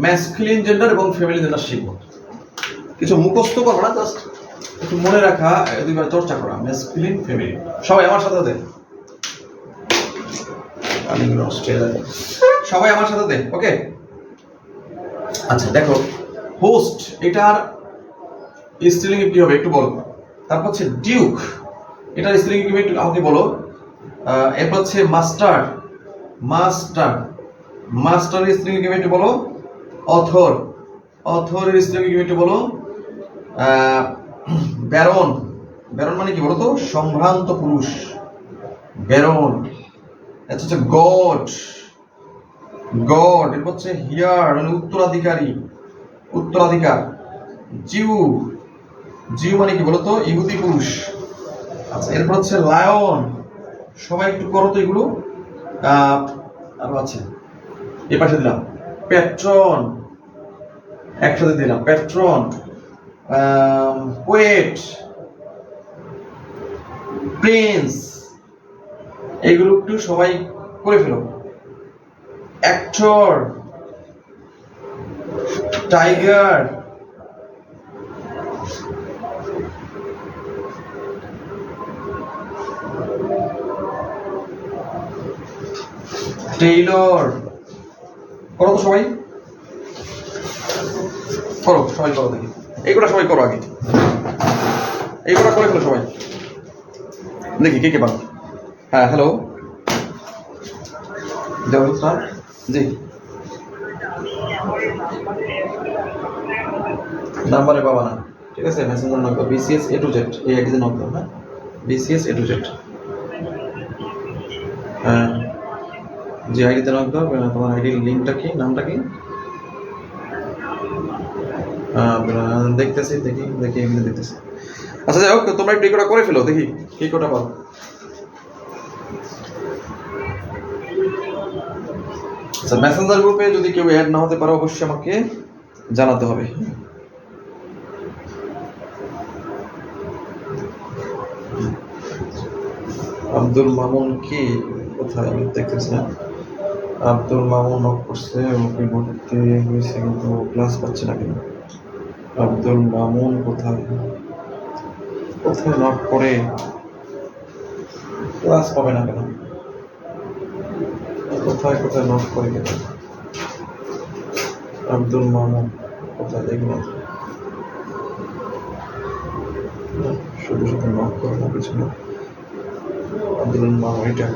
ম্যাসকুলিন জেন্ডার এবং ফেমিনিন জেন্ডার শিখবো। কিছু মুখস্থ করবো না, জাস্ট একটু মনে রাখা, 2বার চর্চা করা। ম্যাসকুলিন, ফেমিনিন, সবাই আমার সাথে দেন, সবাই আমার সাথে দেন, ওকে? আচ্ছা দেখো, হোস্ট এটার স্ত্রীলিঙ্গ কি হবে একটু বলো। তারপর হচ্ছে ডিউক, এটার স্ত্রীলিঙ্গ কি হবে একটু আমাকে বলো। এরপর হচ্ছে মাস্টারের স্ত্রীলিঙ্গ কি হবে একটু বলো। অথরের স্ত্রীলিঙ্গ কি হবে একটু বলো। ব্যারন মানে কি বলো তো? সম্ভ্রান্ত পুরুষ, ব্যারন। এটা হচ্ছে গড, এরপর হচ্ছে হিয়ার মানে উত্তরাধিকার। জিউ মানে কি বলতো? ইহুদি পুরুষ। আচ্ছা এরপর হচ্ছে লায়ন, সবাই একটু করো তো এগুলো। আরো আছে, এ পাশে দিলাম প্যাট্রন, একসাথে দিলাম প্যাট্রন, পোয়েট, প্রিন্স, এগুলো একটু সবাই করে ফেলো। Actor, tiger, Taylor. করো তো সবাই, করো দেখি। এইগুলো সবাই করো আগে, এইগুলো করে ফেলো সবাই, দেখি কে পারো। হ্যাঁ হ্যালো দেওয়াল স্যার, জি নাম্বারে পাবা না, ঠিক আছে? Messenger knock, BCS A to Z এই একদিন নক দাও, হ্যাঁ BCS A to Z। যে আইডিতে নক দাও, তোমার আইডির লিঙ্কটা কি, নামটা কি? দেখতেছি, দেখি এখানে দেখতেছি। আচ্ছা যাই হোক, তোমরা একটু কোডটা করে ফেলো, দেখি কি কোডটা পাও। আচ্ছা, মেসেঞ্জার গ্রুপে যদি কেউ অ্যাড না হতে পারে অবশ্যই আমাকে জানাতে হবে। আব্দুল মামুন কি কোথায়, আমি দেখতেছি না। আব্দুল মামুন নক করছে, ওকে ভর্তি হয়েছে কিন্তু ক্লাস পাচ্ছে না কেন? আব্দুল মামুন কোথায় নক করে ক্লাস পাবে না কেন? কোথায় নক করে কেন? আব্দুল মামুন কোথায়, দেখি না। শুধু নক করে না, কিছু না। আব্দুল মামুন এটা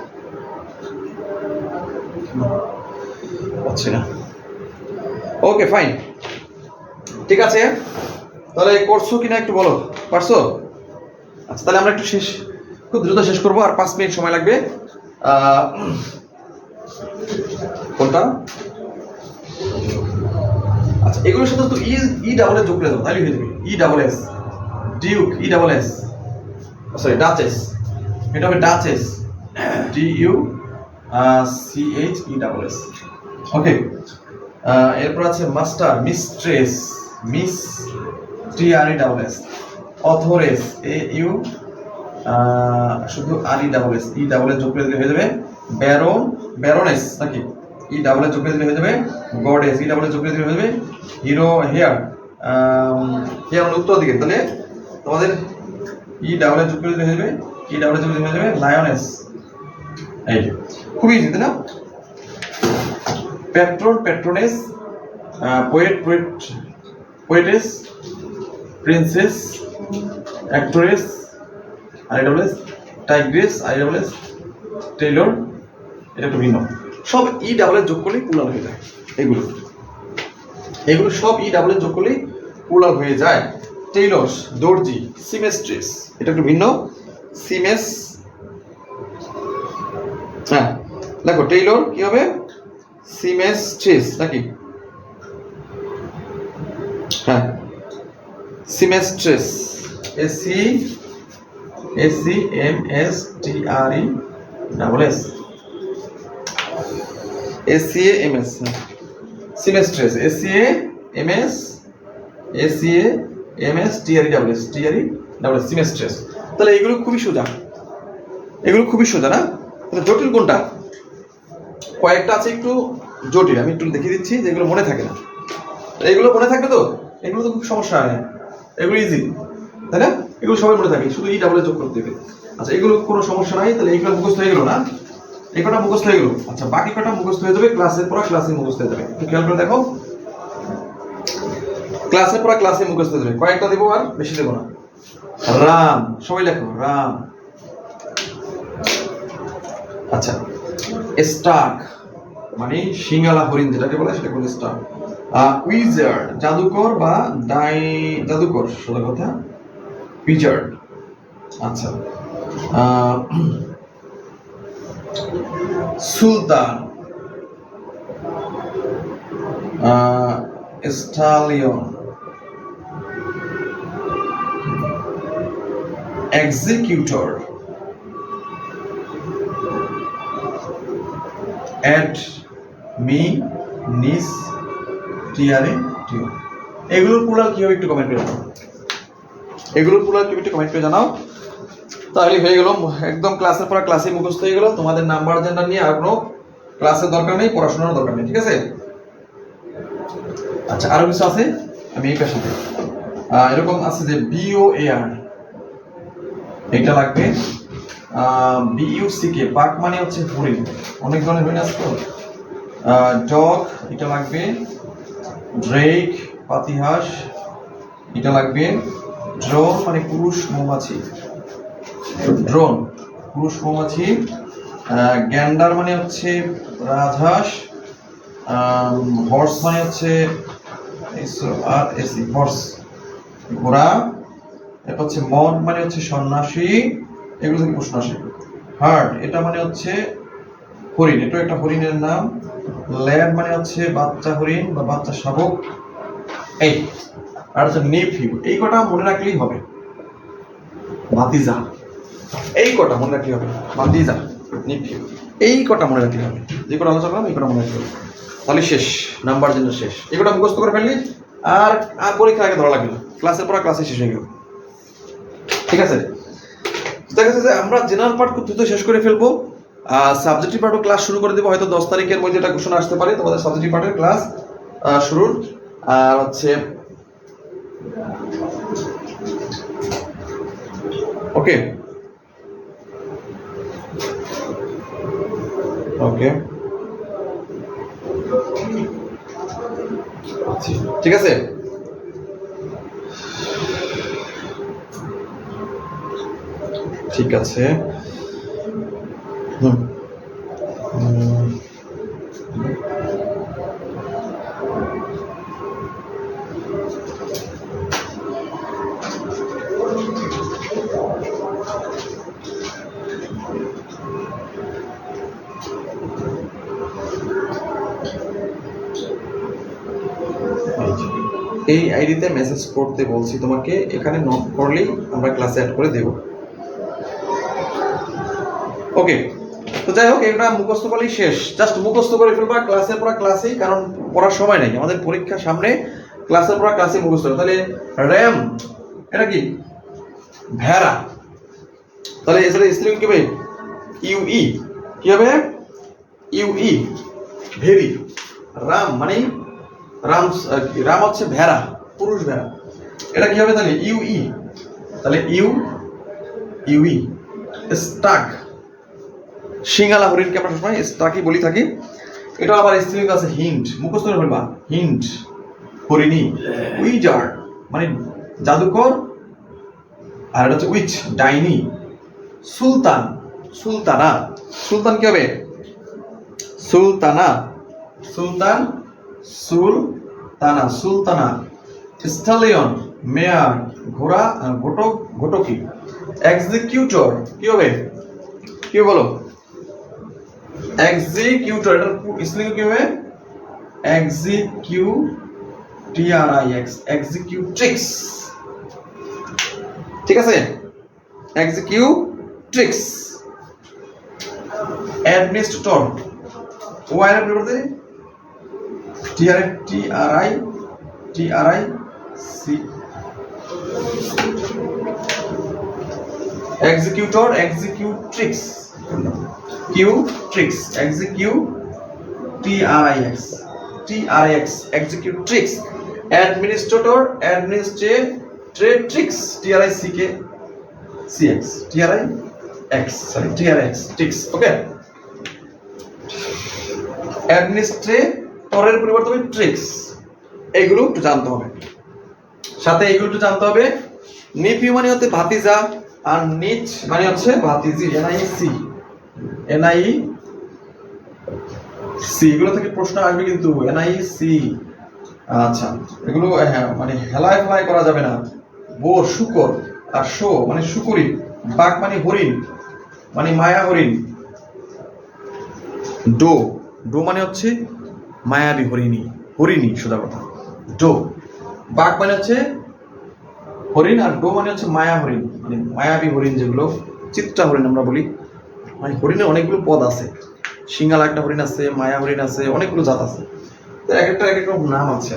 পাচ্ছি না। ওকে ফাইন, ঠিক আছে। তাহলে করছো কিনা একটু বলো, পারছো? আচ্ছা তাহলে আমরা একটু খুব দ্রুত শেষ করবো, আর 5 মিনিট সময় লাগবে। কোনটা? আচ্ছা, এগুলোর সাথে তো ই ডাবল এস যোগ করে দেবো, তাহলে হয়ে যাবে E double S, duke, E double S, sorry duchess, এটা হবে duchess, D U C H E double S. Okay, এরপর আছে master, mistress, mis T R E double S, authoress, A U ইউ শুধু আর E double S, E double S যোগ করে দিলে হয়ে যাবে ব্যারন, ব্যারনেস নাকি, ই ডাবল এস যোগ করে দিলে হয়ে যাবে গডেস, ই ডাবল এস যোগ করে দিলে হয়ে যাবে হিরো, হেয়ার, হেয়ার উত্তর দিকে, তাহলে তোমাদের ই ডাবল এস যোগ করে দিলে হয়ে যাবে, ই ডাবল এস যোগ করে দিলে হয়ে যাবে লায়নেস। এই খুবই ইজি তাই না? Patron, patroness, poet, poetess, princess, actress, আইডবলেস, টাইগ্রেস, আইডবলেস, টেইলর, এটা একটু ভিন্ন। সব ই ডাবল এস যোগ করলেই প্লুরাল হয়ে যায়। এগুলো সব ই ডাবল এস যোগ করলেই প্লুরাল হয়ে যায়। টেইলর, দর্জি, সিমেস্ট্রেস, এটা একটু ভিন্ন। সিমেস, হ্যাঁ দেখো টেইলর কি হবে, সিমেস্ট্রেস নাকি, হ্যাঁ seamstress, SCMSTRE double S, SCAMS, seamstress, SCAMSTRE double S, seamstress. তাহলে এগুলো খুবই সোজা, না? তাহলে জটিল কোনটা? কয়েকটা আছে একটু জটিল, আমি একটু দেখিয়ে দিচ্ছি যেগুলো মনে থাকে না। এগুলো মনে থাকবে তো, এগুলো তো খুব সমস্যা হয় না, এগুলো ইজি তাই না? এগুলো সবাই মনে থাকে, শুধু ই ডাবল যোগ করতে হবে। আচ্ছা এগুলো কোনো সমস্যা নাই, তাহলে এইগুলো মুখস্থ হয়ে গেল না, এই কটা মুখস্থ হয়ে গেল। আচ্ছা বাকি কটা মুখস্থ হয়ে যাবে ক্লাসের পর ক্লাসে মুখস্থ হয়ে যাবে, একটু খেয়াল করে দেখো, ক্লাসের পর ক্লাসে মুখস্থ হয়ে যাবে। কয়েকটা দেবো, আর বেশি দেবো না। রাম, সবাই লেখো রাম। আচ্ছা স্টার্ক মানে সিঙ্গালা হরিণ যেটাকে বলে সেটা বলে স্টার্ক। উইজার্ড জাদুকর বা জাদুকর, সোজা কথা উইজার্ড। আচ্ছা সুলতান, স্টালিয়ন, এক্সিকিউটর, অ্যাডমিনিস্ট্রেটিভ। এগুলোর প্লুরাল কি হবে একটু কমেন্ট করে জানাও, জানাও। তাহলে হয়ে গেল একদম ক্লাসের পর ক্লাসে মুখস্থ হয়ে গেল। তোমাদের নাম্বার জেন্ডার নিয়ে আর কোনো ক্লাসের দরকার নেই, পড়াশোনার দরকার নেই, ঠিক আছে? আচ্ছা আরো কিছু আছে, আমি এই পেশাতে এরকম আছে যে BOAR, এটা লাগবে। BUCK পাক মানে হচ্ছে হরিণ, অনেক ধরনের হরিণ আছে তো। ডগ এটা লাগবে। ড্রেক পাতিহাঁস এটা লাগবে। ড্রোন মানে পুরুষ মৌমাছি, ড্রোন পুরুষ মৌমাছি। গ্যান্ডার মানে হচ্ছে রাজহাঁস। হর্স মানে হচ্ছে হর্স ঘোড়া। এটা হচ্ছে মন মানে হচ্ছে সন্ন্যাসী, এগুলো থেকে প্রশ্ন আসে। হার্ড এটা মানে হচ্ছে হরিণ, এটা একটা হরিণের নাম। ল্যাড মানে হচ্ছে বাচ্চা হরিণ বা বাচ্চা শাবক। এই আর হচ্ছে নেফিউ, এই কটা মনে রাখলেই হবে। ভাতিজা, এই কটা মনে রাখলেই হবে। ভাতিজা, নেফিউ, এই কটা মনে রাখলেই হবে। যে কটা আলোচনা করলাম এই কটা মনে রাখতে হবে, তাহলে শেষ, নাম্বার জন্য শেষ। এই কটা মুখস্থ করে ফেললি আর আর পরীক্ষা আগে ধরা লাগবে না, ক্লাসের পর ক্লাসে শেষ হয়ে গেল। ঠিক আছে, দেখা যাচ্ছে যে আমরা জেনারেল পার্ট খুব দ্রুত শেষ করে ফেলবো। সাবজেক্টিভ পার্টও ক্লাস শুরু করে দেবো, হয়তো 10 তারিখের মধ্যে এটা ঘোষণা আসতে পারে তোমাদের সাবজেক্টিভ পার্টের ক্লাস শুরুর। আর হচ্ছে ওকে ওকে ঠিক আছে। ঠিক আছে, এই আইডিতে মেসেজ করতে বলছি তোমাকে, এখানে নক করলেই আমরা ক্লাসে অ্যাড করে দেব। ওকে, তো যাই হোক, এটা মুখস্থ করলেই শেষ, জাস্ট মুখস্থ করে ফেলবা ক্লাসের পর ক্লাসেই, কারণ পড়ার সময় নেই আমাদের, পরীক্ষা সামনে, ক্লাসের পর ক্লাসে মুখস্থ। তাহলে র্যাম এটা কি? ভেড়া। তাহলে এছাড়া স্পেলিং কি হবে? ইউই, কি হবে? UE, very. রাম মানে রাম, রাম হচ্ছে ভেড়া, পুরুষ ভেড়া, এটা কি হবে তাহলে? ইউই। তাহলে ইউই। স্টাক, সিঙ্গালা হরিণকে আমরা সবসময় স্টাকই বলি থাকি। এটা আবার স্ত্রীলিঙ্গ আছে হিন্ট, মুখস্থ করে ফেলবা। হিন্ট, হরিণী। উইজার্ড মানে জাদুকর, আর এটা হচ্ছে উইচ, ডাইনি। সুলতান, সুলতানা। সুলতান কি হবে? সুলতানা, সুলতান, সুলতানা, সুলতানা। স্টালিয়ন, মেয়ার, ঘোড়া, ঘটক, ঘটকি। এক্সিকিউটর কি হবে? কি বলো? এক্সিকিউটর, এটার স্পেলিং কি হবে? এক্সিকিউটিআরআইএক্স, এক্সিকিউট্রিক্স। ঠিক আছে, এক্সিকিউট্রিক্স। অ্যাডমিনিস্ট্রেটর, ওয়াই এর পরিবর্তে টিআরআই সি। এক্সিকিউটর, এক্সিকিউট্রিক্স, কিউট্রিক্স, টিআরআইএক্স, এক্সিকিউট্রিক্স। অ্যাডমিনিস্ট্রেটর, অ্যাডমিনিস্ট্রেট্রিক্স, টিআরআইএক্স, ওকে। অ্যাডমিনিস্ট্রেটরের পরিবর্তে হবে ট্রিক্স। এগুলো একটু জানতে হবে, সাথে এগুলো একটু জানতে হবে। নেফিউ মানে হচ্ছে ভাতিজা, আর নিচ মানে হচ্ছে ভাতিজি, এনআইসি, এগুলো থেকে প্রশ্ন আসবে কিন্তু, এনআইসি। আচ্ছা, এগুলো হ্যাঁ মানে হেলায় ফেলায় করা যাবে না। বোর, শুকর, আর শো মানে শুকুরি। বাঘ মানে হরিণ, মানে মায়া হরিণ। ডো, ডো মানে হচ্ছে মায়াবী হরিণী, সোজা কথা। ডো, বাঘ মানে হচ্ছে হরিণ, আর ডো মানে হচ্ছে মায়া হরিণ, মানে মায়াবী হরিণ, যেগুলো চিত্রা হরিণ আমরা বলি। মানে হরিণের অনেকগুলো পদ আছে, সিঙ্গালা একটা হরিণ আছে, মায়া হরিণ আছে, অনেকগুলো জাত আছে, এক একটা এক এক রকম নাম আছে।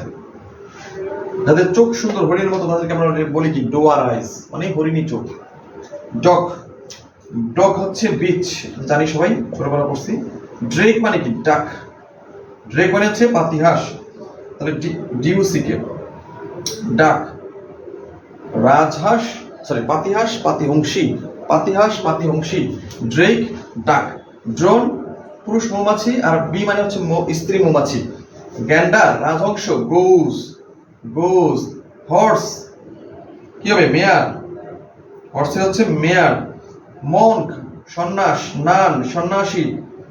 যাদের চোখ সুন্দর হরিণের মতো তাদেরকে আমরা বলি কি? ডোয়ার আইস, মানে হরিণী চোখ। ডগ, ডগ হচ্ছে বিচ, জানি সবাই, ছোটবেলা পড়ছি। ড্রেক মানে কি? ডাক। ড্রেক মানে হচ্ছে পাতিহাঁস, তাহলে ডিউসিকে ডাক। রাজহাঁস, সরি পাতিহাঁস, পাতিহংসী। ড্রেক, ডাক। ড্রোন, পুরুষ মৌমাছি, আর বি মানে হচ্ছে স্ত্রী মৌমাছি। গ্যান্ডার, রাজহংস, গোজ। হর্স কি হবে? মেয়ার, হর্সের হচ্ছে মেয়ার। মঙ্ক, সন্ন্যাস, নান, সন্ন্যাসী।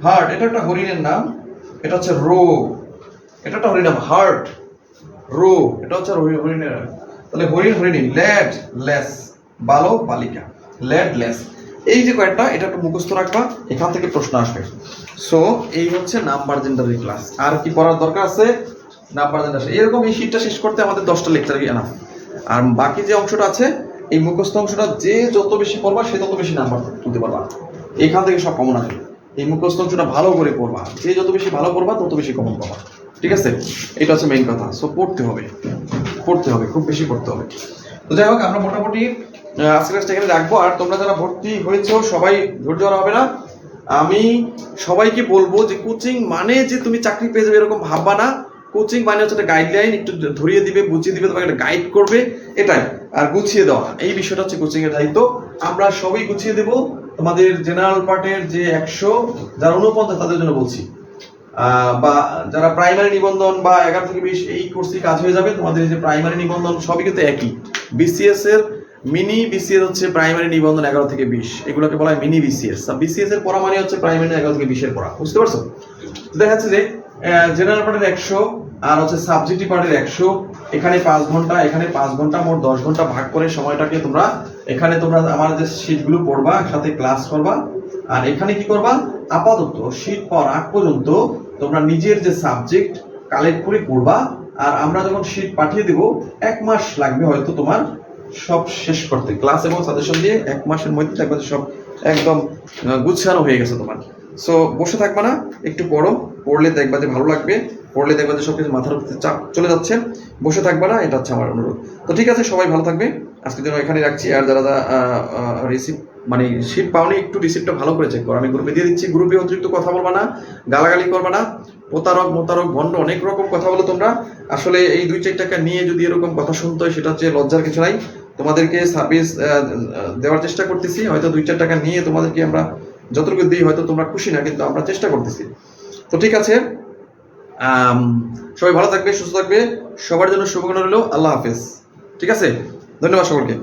হার্ট, এটা একটা হরিণের নাম, এটা হচ্ছে রো, এটা একটা হরিণ নাম, হার্ট, রো, এটা হচ্ছে হরিণের। তাহলে হরিণী। ল্যাড, লেস, বালক, বালিকা। Lad, less. এই যে কয়েকটা এটা একটু মুখস্থ রাখবা, এখান থেকে প্রশ্ন আসবে। সো এই হচ্ছে নাম্বার জেন্ডারের ক্লাস। আর কি পড়ার দরকার আছে? Number gender. এরকম এই শীটটা শেষ করতে আমাদের 10টা লেকচার এনাফ। আর বাকি যে অংশটা আছে এই মুখস্থ অংশটা যে যত বেশি পড়বা সে তত বেশি নাম্বার তুলতে পারবা। এখান থেকে সব কমন আসবে। এই মুখস্থ অংশটা ভালো করে পড়বা, যে যত বেশি ভালো পড়বা তত বেশি কমন পাবা। ঠিক আছে, এটা হচ্ছে মেইন কথা। সো পড়তে হবে, খুব বেশি পড়তে হবে। তো যাই হোক, আমরা মোটামুটি আজকের ক্লাসটা এখানে রাখবো। আর তোমরা যারা ভর্তি হয়েছো সবাই ধৈর্য ধরা হবে না। আমি সবাইকে বলবো যে কোচিং মানে যে তুমি চাকরি পেয়ে যাবে এরকম ভাববা না। কোচিং মানে হচ্ছে একটা গাইডলাইন, একটু ধরিয়ে দিবে, বুঝিয়ে দিবে, তোমাকে একটা গাইড করবে, এটাই। আর গুছিয়ে দেওয়া, এই বিষয়টা হচ্ছে কোচিং এর দায়িত্ব। আমরা সবই গুছিয়ে দেবো। তোমাদের জেনারেল পার্টের যে 100 যারা 49 তাদের জন্য বলছি, বা যারা প্রাইমারি নিবন্ধন বা 11 থেকে 20 এই কোর্সে কাজ হয়ে যাবে। তোমাদের যে প্রাইমারি নিবন্ধন সবই কিন্তু একই। বিসিএস এর মিনি বিসিএস হচ্ছে প্রাইমারি নিবন্ধন 11 থেকে 20, এগুলোকে বলা হয় মিনি বিসিএস। বিসিএস এর পড়া মানে হচ্ছে প্রাইমারি 11 থেকে 20 এর পড়া, বুঝতে পারছো? দেখা যাচ্ছে যে জেনারেল পার্টের 100 আর হচ্ছে সাবজেক্টিভ পার্টের 100, এখানে 5 ঘন্টা, এখানে 5 ঘন্টা, মোট 10 ঘন্টা ভাগ করে সময়টাকে তোমরা এখানে আমার যে শীটগুলো পড়বা, সাথে ক্লাস করবা। আর এখানে কি করবা? আপাতত শীট পাওয়ার আগ পর্যন্ত তোমরা নিজের যে সাবজেক্ট কালেক্ট করে পড়বা। আর আমরা যখন শীট পাঠিয়ে দেব 1 মাস লাগবে হয়তো তোমার সব শেষ করতে, ক্লাস এবং সাজেশন দিয়ে 1 মাসের মধ্যে দেখবা সব একদম গুছানো হয়ে গেছে তোমার। সো বসে থাকবা না, একটু পড়ো, পড়লে দেখবা যে ভালো লাগবে, পড়লে দেখবা যে সবকিছু মাথার উপরে চাপ চলে যাচ্ছে। বসে থাকবা না, এটা হচ্ছে আমার অনুরোধ। তো ঠিক আছে, সবাই ভালো থাকবে, আজকের জন্য এখানে রাখছি। আর যারা রিসিভ মানে শীট পাওনি, একটু রিসিপ্টটা ভালো করে চেক করো। আমি গ্রুপে দিয়ে দিচ্ছি, গ্রুপে অতিরিক্ত কথা বলবা না, গালাগালি করবা না, প্রতারক মোতারক ভণ্ড অনেক রকম কথা বলো তোমরা। আসলে এই 2-4 টাকা নিয়ে যদি এরকম কথা শুনতে হয় সেটা হচ্ছে লজ্জার কিছু নাই। তোমাদেরকে সার্ভিস দেওয়ার চেষ্টা করতেছি, হয়তো 2-4 টাকা নিয়ে তোমাদেরকে আমরা যতটুকু দিই হয়তো তোমরা খুশি না, কিন্তু আমরা চেষ্টা করতেছি। তো ঠিক আছে, সবাই ভালো থাকবে, সুস্থ থাকবে, সবার জন্য শুভকামনা রইল। আল্লাহ হাফেজ। ঠিক আছে, ধন্যবাদ সকলকে।